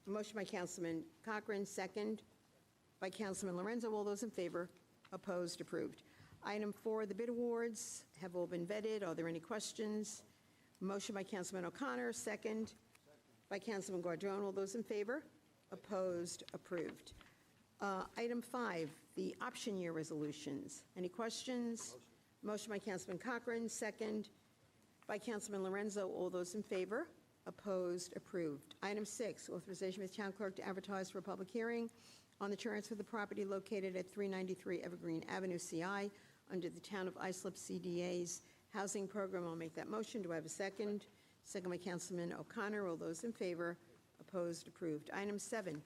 Motion by Councilman Cochran, second by Councilman Lorenzo. All those in favor? Opposed? Approved. Item 4, the bid awards have all been vetted. Are there any questions? Motion by Councilman O'Connor, second by Councilman Guardone. All those in favor? Opposed? Approved. Item 5, the option year resolutions. Any questions? Motion by Councilman Cochran, second by Councilman Lorenzo. All those in favor? Opposed? Approved. Item 6, authorization with town clerk to advertise for a public hearing on the transfer of the property located at 393 Evergreen Avenue, CI, under the Town of Islip CDA's housing program. I'll make that motion. Do I have a second? Second by Councilman O'Connor. All those in favor? Opposed? Approved. Item 7,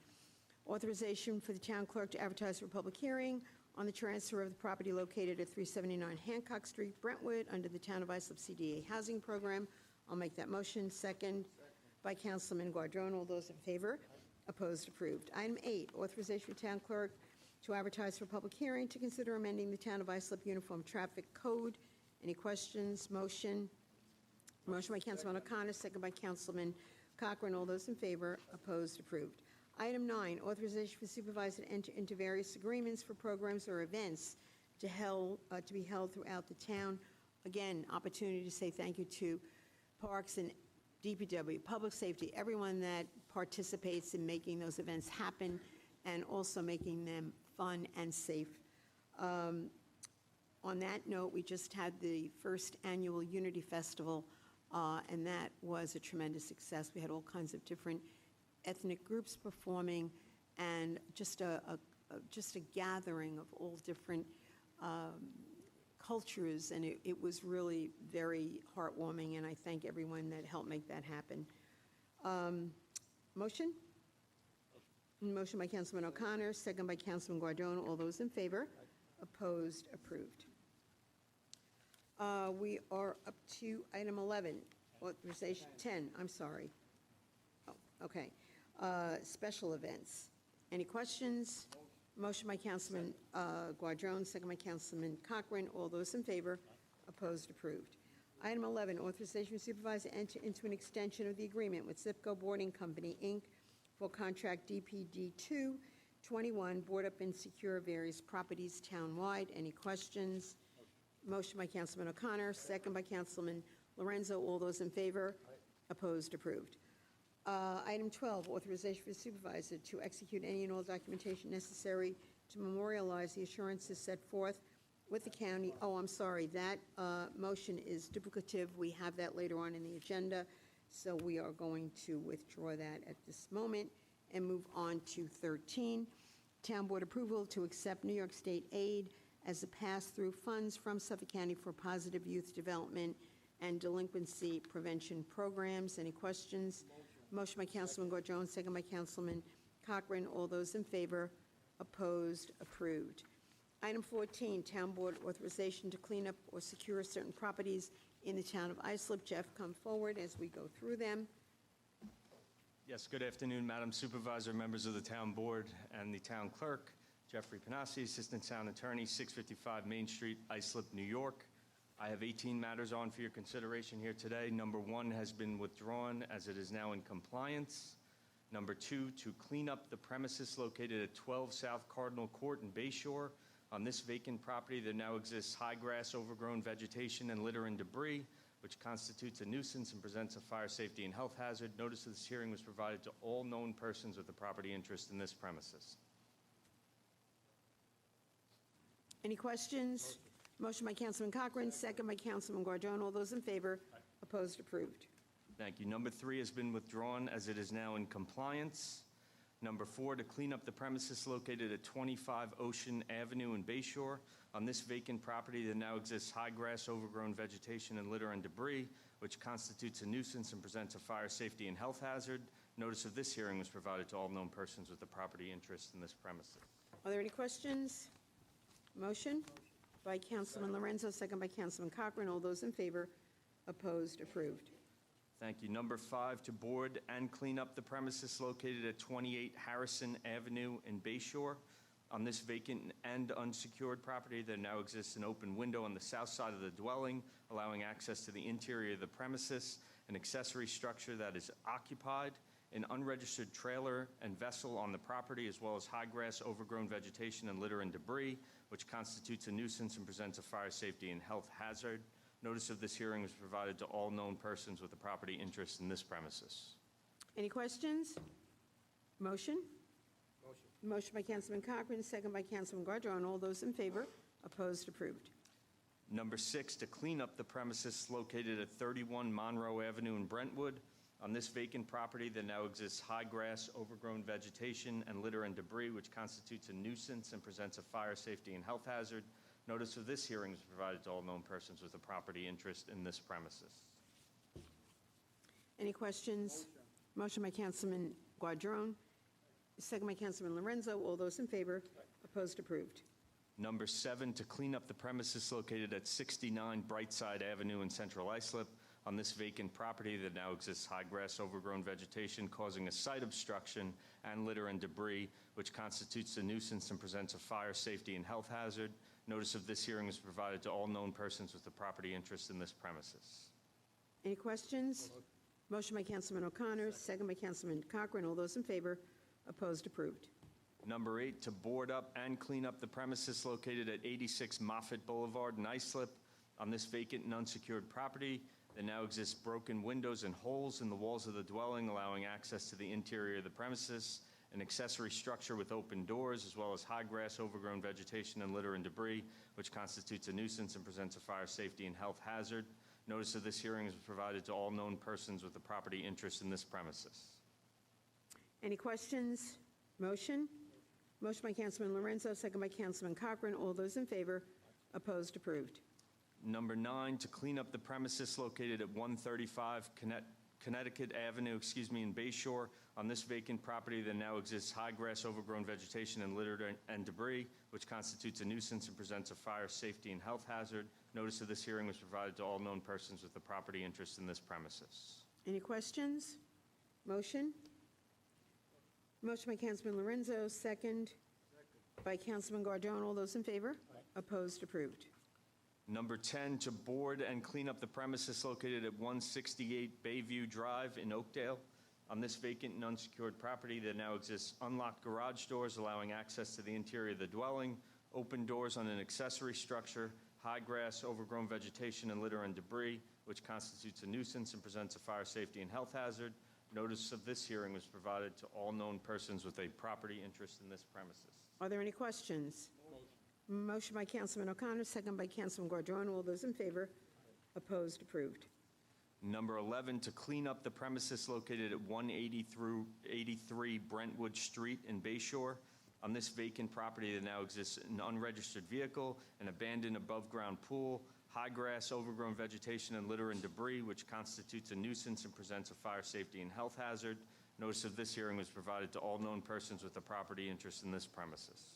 authorization for the town clerk to advertise for a public hearing on the transfer of the property located at 379 Hancock Street, Brentwood, under the Town of Islip CDA housing program. I'll make that motion. Second by Councilman Guardone. All those in favor? Opposed? Approved. Item 8, authorization for town clerk to advertise for public hearing to consider amending the Town of Islip Uniform Traffic Code. Any questions? Motion? Motion by Councilman O'Connor, second by Councilman Cochran. All those in favor? Opposed? Approved. Item 9, authorization for supervisor to enter into various agreements for programs or events to be held throughout the town. Again, opportunity to say thank you to Parks and DPW, Public Safety, everyone that participates in making those events happen and also making them fun and safe. On that note, we just had the first annual Unity Festival, and that was a tremendous success. We had all kinds of different ethnic groups performing, and just a gathering of all different cultures, and it was really very heartwarming, and I thank everyone that helped make that happen. Motion? Motion by Councilman O'Connor, second by Councilman Guardone. All those in favor? Opposed? Approved. We are up to item 11, authorization, 10, I'm sorry. Oh, okay. Special events. Any questions? Motion by Councilman Guardron, second by Councilman Cochran. All those in favor? Opposed? Approved. Item 11, authorization for supervisor to enter into an extension of the agreement with Zipco Boarding Company, Inc. for contract DPD 221, board up and secure various properties townwide. Any questions? Motion by Councilman O'Connor, second by Councilman Lorenzo. All those in favor? Opposed? Approved. Item 12, authorization for the supervisor to execute any and all documentation necessary to memorialize the assurances set forth with the county. Oh, I'm sorry, that motion is duplicative. We have that later on in the agenda, so we are going to withdraw that at this moment and move on to 13, Town Board approval to accept New York State aid as a pass-through funds from Suffolk County for positive youth development and delinquency prevention programs. Any questions? Motion by Councilman Guardron, second by Councilman Cochran. All those in favor? Opposed? Approved. Item 14, Town Board authorization to clean up or secure certain properties in the town of Islip. Jeff, come forward as we go through them. Yes, good afternoon, Madam Supervisor, members of the Town Board, and the Town Clerk. Jeffrey Panassi, Assistant Town Attorney, 655 Main Street, Islip, New York. I have 18 matters on for your consideration here today. Number 1 has been withdrawn as it is now in compliance. Number 2, to clean up the premises located at 12 South Cardinal Court in Bayshore. On this vacant property, there now exists high grass, overgrown vegetation, and litter and debris, which constitutes a nuisance and presents a fire safety and health hazard. Notice of this hearing was provided to all known persons with a property interest in this premises. Any questions? Motion by Councilman Cochran, second by Councilman Guardron. All those in favor? Opposed? Approved. Thank you. Number 3 has been withdrawn as it is now in compliance. Number 4, to clean up the premises located at 25 Ocean Avenue in Bayshore. On this vacant property, there now exists high grass, overgrown vegetation, and litter and debris, which constitutes a nuisance and presents a fire safety and health hazard. Notice of this hearing was provided to all known persons with a property interest in this premises. Are there any questions? Motion by Councilman Lorenzo, second by Councilman Cochran. All those in favor? Opposed? Approved. Thank you. Number 5, to board and clean up the premises located at 28 Harrison Avenue in Bayshore. On this vacant and unsecured property, there now exists an open window on the south side of the dwelling, allowing access to the interior of the premises, an accessory structure that is occupied, an unregistered trailer and vessel on the property, as well as high grass, overgrown vegetation, and litter and debris, which constitutes a nuisance and presents a fire safety and health hazard. Notice of this hearing was provided to all known persons with a property interest in this premises. Any questions? Motion? Motion by Councilman Cochran, second by Councilman Guardron. All those in favor? Opposed? Approved. Number 6, to clean up the premises located at 31 Monroe Avenue in Brentwood. On this vacant property, there now exists high grass, overgrown vegetation, and litter and debris, which constitutes a nuisance and presents a fire safety and health hazard. Notice of this hearing is provided to all known persons with a property interest in this premises. Any questions? Motion by Councilman Guardron, second by Councilman Lorenzo. All those in favor? Opposed? Approved. Number 7, to clean up the premises located at 69 Brightside Avenue in Central Islip. On this vacant property, there now exists high grass, overgrown vegetation, causing a site obstruction and litter and debris, which constitutes a nuisance and presents a fire safety and health hazard. Notice of this hearing is provided to all known persons with a property interest in this premises. Any questions? Motion by Councilman O'Connor, second by Councilman Cochran. All those in favor? Opposed? Approved. Number 8, to board up and clean up the premises located at 86 Moffett Boulevard in Islip. On this vacant and unsecured property, there now exists broken windows and holes in the walls of the dwelling, allowing access to the interior of the premises, an accessory structure with open doors, as well as high grass, overgrown vegetation, and litter and debris, which constitutes a nuisance and presents a fire safety and health hazard. Notice of this hearing is provided to all known persons with a property interest in this premises. Any questions? Motion? Motion by Councilman Lorenzo, second by Councilman Cochran. All those in favor? Opposed? Approved. Number 9, to clean up the premises located at 135 Connecticut Avenue, in Bayshore. On this vacant property, there now exists high grass, overgrown vegetation, and litter and debris, which constitutes a nuisance and presents a fire safety and health hazard. Notice of this hearing was provided to all known persons with a property interest in this premises. Any questions? Motion? Motion by Councilman Lorenzo, second by Councilman Guardone. All those in favor? Opposed? Approved. Number 10, to board and clean up the premises located at 168 Bayview Drive in Oakdale. On this vacant and unsecured property, there now exists unlocked garage doors allowing access to the interior of the dwelling, open doors on an accessory structure, high grass, overgrown vegetation, and litter and debris, which constitutes a nuisance and presents a fire safety and health hazard. Notice of this hearing was provided to all known persons with a property interest in this premises. Are there any questions? Motion by Councilman O'Connor, second by Councilman Guardone. All those in favor? Opposed? Approved. Number 11, to clean up the premises located at 180 through 83 Brentwood Street in Bayshore. On this vacant property, there now exists an unregistered vehicle, an abandoned above-ground pool, high grass, overgrown vegetation, and litter and debris, which constitutes a nuisance and presents a fire safety and health hazard. Notice of this hearing was provided to all known persons with a property interest in this premises.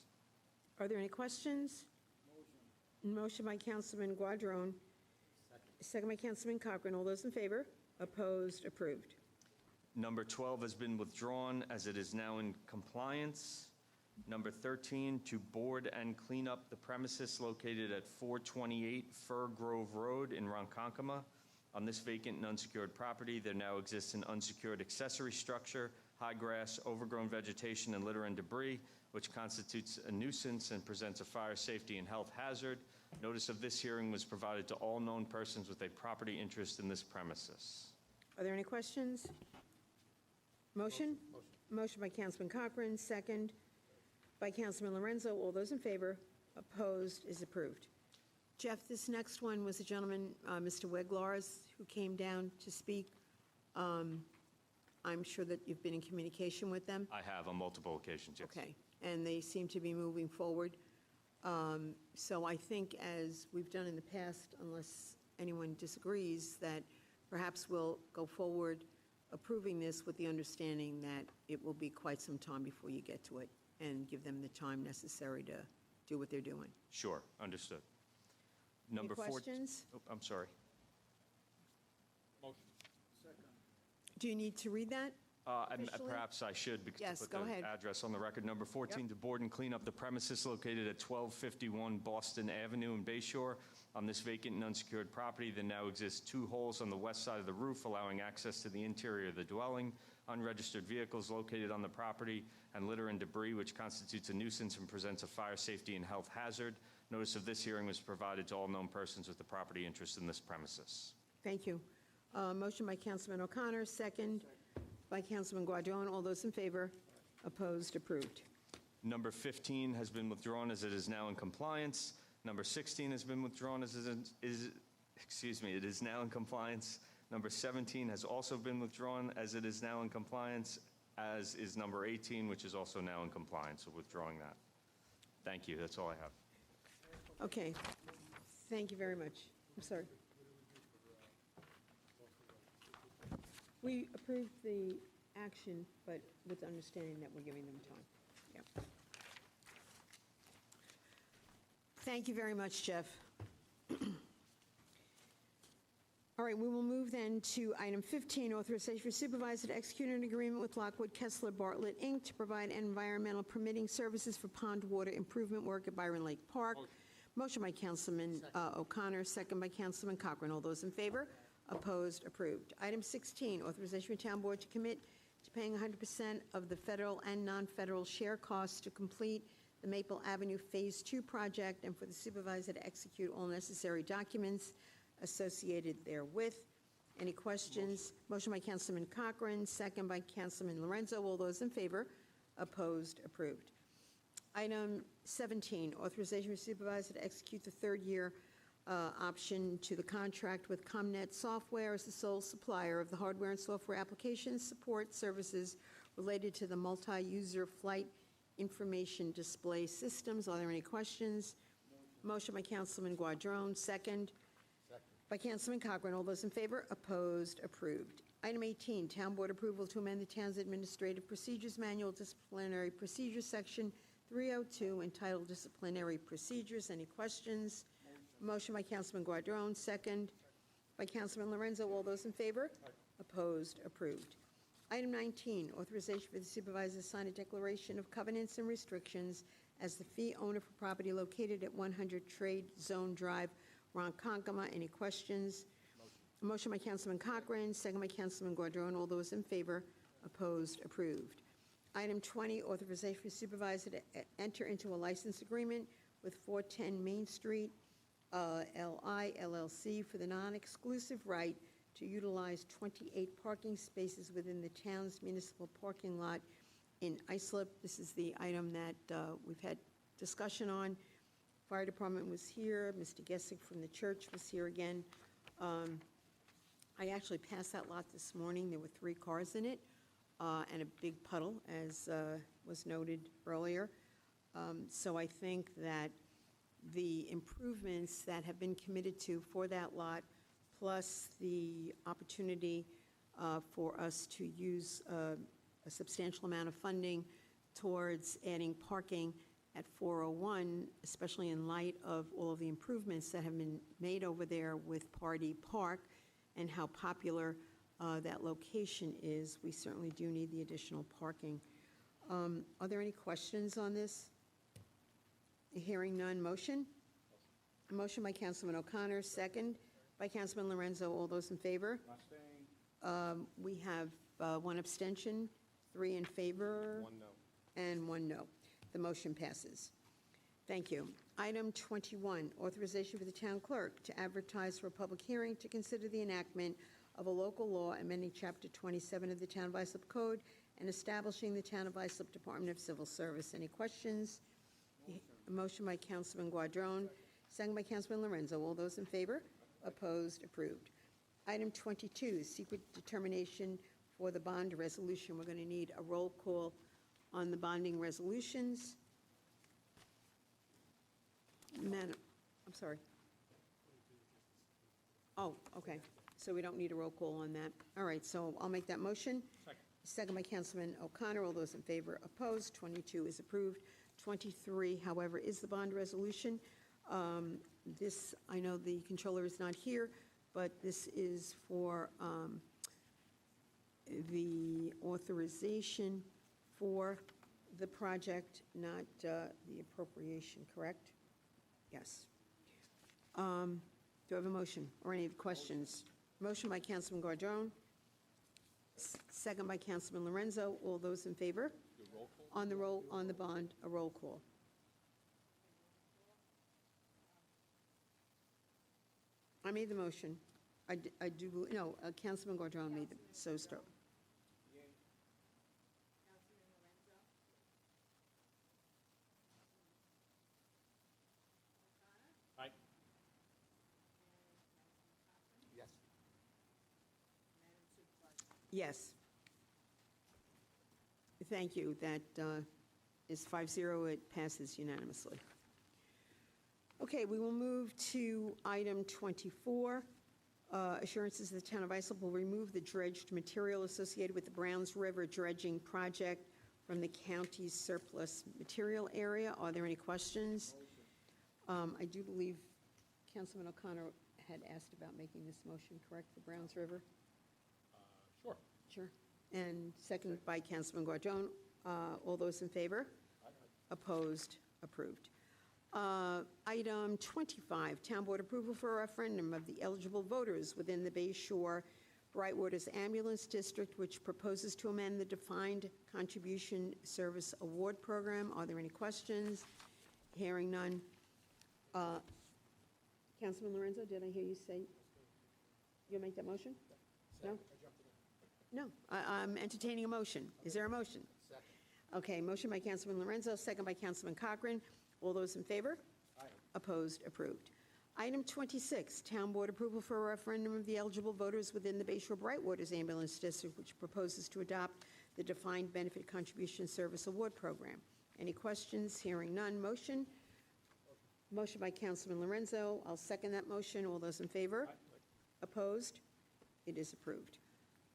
Are there any questions? Motion by Councilman Guardone. Second by Councilman Cochran. All those in favor? Opposed? Approved. Number 12 has been withdrawn as it is now in compliance. Number 13, to board and clean up the premises located at 428 Fir Grove Road in Ronkonkoma. On this vacant and unsecured property, there now exists an unsecured accessory structure, high grass, overgrown vegetation, and litter and debris, which constitutes a nuisance and presents a fire safety and health hazard. Notice of this hearing was provided to all known persons with a property interest in this premises. Are there any questions? Motion? Motion by Councilman Cochran, second by Councilman Lorenzo. All those in favor? Opposed? Is approved. Jeff, this next one was a gentleman, Mr. Weglars, who came down to speak. I'm sure that you've been in communication with them. I have on multiple occasions, yes. Okay, and they seem to be moving forward. So I think, as we've done in the past, unless anyone disagrees, that perhaps we'll go forward approving this with the understanding that it will be quite some time before you get to it, and give them the time necessary to do what they're doing. Sure, understood. Any questions? Oh, I'm sorry. Do you need to read that? officially? Perhaps I should, because Yes, to put go the ahead. address on the record. Number 14, to board and clean up the premises located at 1251 Boston Avenue in Bayshore. On this vacant and unsecured property, there now exists 2 holes on the west side of the roof, allowing access to the interior of the dwelling, unregistered vehicles located on the property, and litter and debris, which constitutes a nuisance and presents a fire safety and health hazard. Notice of this hearing was provided to all known persons with the property interest in this premises. Thank you. Motion by Councilman O'Connor, second by Councilman Guardone. All those in favor? Opposed? Approved. Number 15 has been withdrawn as it is now in compliance. Number 16 has been withdrawn as it is now in compliance. Number 17 has also been withdrawn as it is now in compliance, as is number 18, which is also now in compliance, so withdrawing that. Thank you, that's all I have. Okay. Thank you very much. I'm sorry. We approved the action, but with understanding that we're giving them time. Yeah. Thank you very much, Jeff. All right, we will move then to item 15, authorization for supervisor to execute an agreement with Lockwood Kessler Bartlett, Inc. to provide environmental permitting services for pond water improvement work at Byron Lake Park. Motion by Councilman O'Connor, second by Councilman Cochran. All those in favor? Opposed? Approved. Item 16, authorization for town board to commit to paying 100% of the federal and non-federal share costs to complete the Maple Avenue Phase 2 project and for the supervisor to execute all necessary documents associated therewith. Any questions? Motion by Councilman Cochran, second by Councilman Lorenzo. All those in favor? Opposed? Approved. Item 17, authorization for supervisor to execute the third-year option to the contract with ComNet Software as the sole supplier of the hardware and software application support services related to the multi-user flight information display systems. Are there any questions? Motion by Councilman Guardone, second by Councilman Cochran. All those in favor? Opposed? Approved. Item 18, town board approval to amend the town's administrative procedures manual, disciplinary procedures section 302, entitled Disciplinary Procedures. Any questions? Motion by Councilman Guardone, second by Councilman Lorenzo. All those in favor? Opposed? Approved. Item 19, authorization for the supervisor to sign a declaration of covenants and restrictions as the fee owner for property located at 100 Trade Zone Drive, Ronkonkoma. Any questions? Motion by Councilman Cochran, second by Councilman Guardone. All those in favor? Opposed? Approved. Item 20, authorization for supervisor to enter into a license agreement with 410 Main Street LI LLC for the non-exclusive right to utilize 28 parking spaces within the town's municipal parking lot in Islip. This is the item that we've had discussion on. Fire department was here. Mr. Gessick from the church was here again. I actually passed that lot this morning. There were 3 cars in it and a big puddle, as was noted earlier. So I think that the improvements that have been committed to for that lot, plus the opportunity for us to use a substantial amount of funding towards adding parking at 401, especially in light of all of the improvements that have been made over there with Pardee Park and how popular that location is, we certainly do need the additional parking. Are there any questions on this? Hearing none, motion? A motion by Councilman O'Connor, second by Councilman Lorenzo. All those in favor? We have 1 abstention, 3 in favor. 1 no. And 1 no. The motion passes. Thank you. Item 21, authorization for the town clerk to advertise for a public hearing to consider the enactment of a local law amending Chapter 27 of the Town of Islip Code and establishing the Town of Islip Department of Civil Service. Any questions? A motion by Councilman Guardone, second by Councilman Lorenzo. All those in favor? Opposed? Approved. Item 22, secret determination for the bond resolution. We're going to need a roll call on the bonding resolutions. I'm sorry. Oh, okay. So we don't need a roll call on that. All right, so I'll make that motion. Second by Councilman O'Connor. All those in favor? Opposed? 22 is approved. 23, however, is the bond resolution. This, I know the controller is not here, but this is for the authorization for the project, not the appropriation, correct? Yes. Do I have a motion or any questions? Motion by Councilman Guardone, second by Councilman Lorenzo. All those in favor? On the bond, a roll call. I made the motion. I do, no, Councilman Guardone made the, so start. Aye. Yes. Thank you. That is 5-0. It passes unanimously. Okay, we will move to item 24. Assurances the Town of Islip will remove the dredged material associated with the Browns River dredging project from the county's surplus material area. Are there any questions? I do believe Councilman O'Connor had asked about making this motion, correct, for Browns River? Sure. Sure. And second by Councilman Guardone. All those in favor? Opposed? Approved. Item 25, Town Board approval for a referendum of the eligible voters within the Bay Shore Brightwaters Ambulance District, which proposes to amend the Defined Contribution Service Award Program. Are there any questions? Hearing none. Councilman Lorenzo, did I hear you say? You'll make that motion? No? No, I'm entertaining a motion. Is there a motion? Okay, motion by Councilman Lorenzo, second by Councilman Cochran. All those in favor? Aye. Opposed? Approved. Item 26, Town Board approval for a referendum of the eligible voters within the Bayshore Brightwaters Ambulance District, which proposes to adopt the Defined Benefit Contribution Service Award Program. Any questions? Hearing none. Motion? Motion by Councilman Lorenzo. I'll second that motion. All those in favor? Aye. Opposed? It is approved.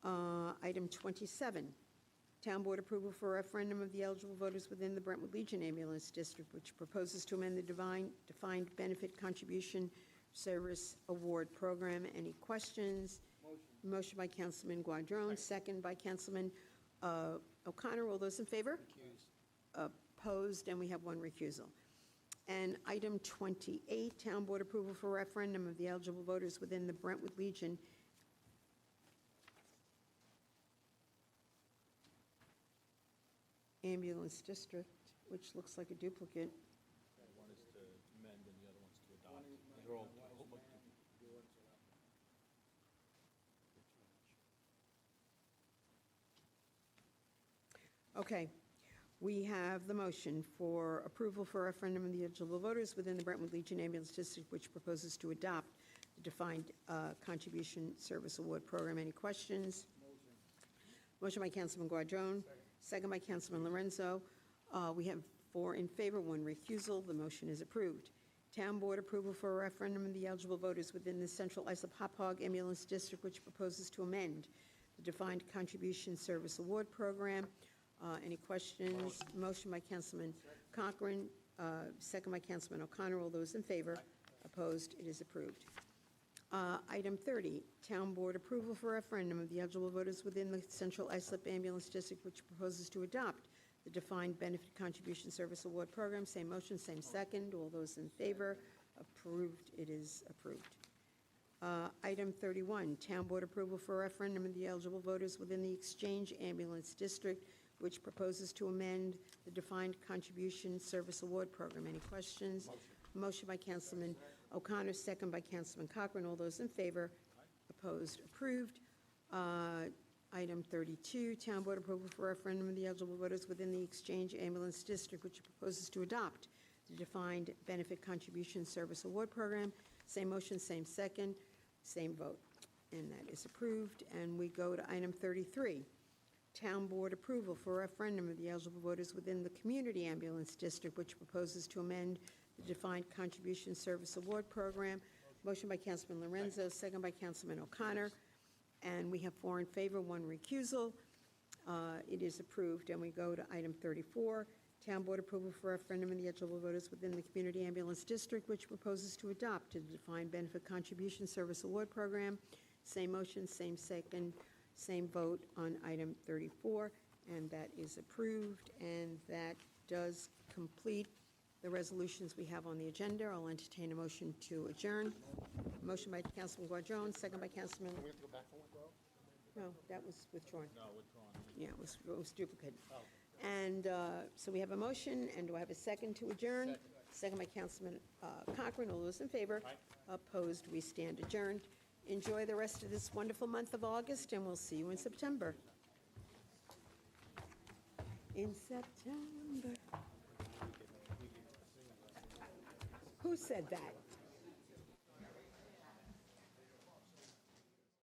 Item 27, Town Board approval for a referendum of the eligible voters within the Brentwood Legion Ambulance District, which proposes to amend the Defined Benefit Contribution Service Award Program. Any questions? Motion by Councilman Guardone, second by Councilman O'Connor. All those in favor? opposed, and we have one recusal. And item 28, Town Board approval for referendum of the eligible voters within the Brentwood Legion Ambulance District, which looks like a duplicate. One is to amend and the other one's to adopt. They're all Okay. We have the motion for approval for referendum of the eligible voters within the Brentwood Legion Ambulance District, which proposes to adopt the defined contribution service award program. Any questions? Motion by Councilman Guardone, second by Councilman Lorenzo. We have 4 in favor, 1 recusal. The motion is approved. Town Board approval for a referendum of the eligible voters within the Central Islip Hop Hog Ambulance District, which proposes to amend the defined contribution service award program. Any questions? Motion by Councilman Cochran, second by Councilman O'Connor. All those in favor? Opposed? It is approved. Item 30, Town Board approval for referendum of the eligible voters within the Central Islip Ambulance District, which proposes to adopt the defined benefit contribution service award program. Same motion, same second. All those in favor? Approved. It is approved. Item 31, Town Board approval for referendum of the eligible voters within the Exchange Ambulance District, which proposes to amend the defined contribution service award program. Any questions? Motion by Councilman O'Connor, second by Councilman Cochran. All those in favor? Opposed? Approved. Item 32, Town Board approval for referendum of the eligible voters within the Exchange Ambulance District, which proposes to adopt the defined benefit contribution service award program. Same motion, same second, same vote. And that is approved. And we go to item 33. Town Board approval for referendum of the eligible voters within the Community Ambulance District, which proposes to amend the defined contribution service award program. Motion by Councilman Lorenzo, second by Councilman O'Connor. And we have 4 in favor, 1 recusal. It is approved. And we go to item 34. Town Board approval for referendum of the eligible voters within the Community Ambulance District, which proposes to adopt the defined benefit contribution service award program. Same motion, same second, same vote on item 34, and that is approved. And that does complete the resolutions we have on the agenda. I'll entertain a motion to adjourn. Motion by Councilman Guardone, second by Councilman. we have to go back for one, though? No, that was withdrawn. No, withdrawn. Yeah, it was duplicate. And so we have a motion, and do I have a second to adjourn? Second by Councilman Cochran. All those in favor? Opposed? We stand adjourned. Enjoy the rest of this wonderful month of August, and we'll see you in September. In September. Who said that?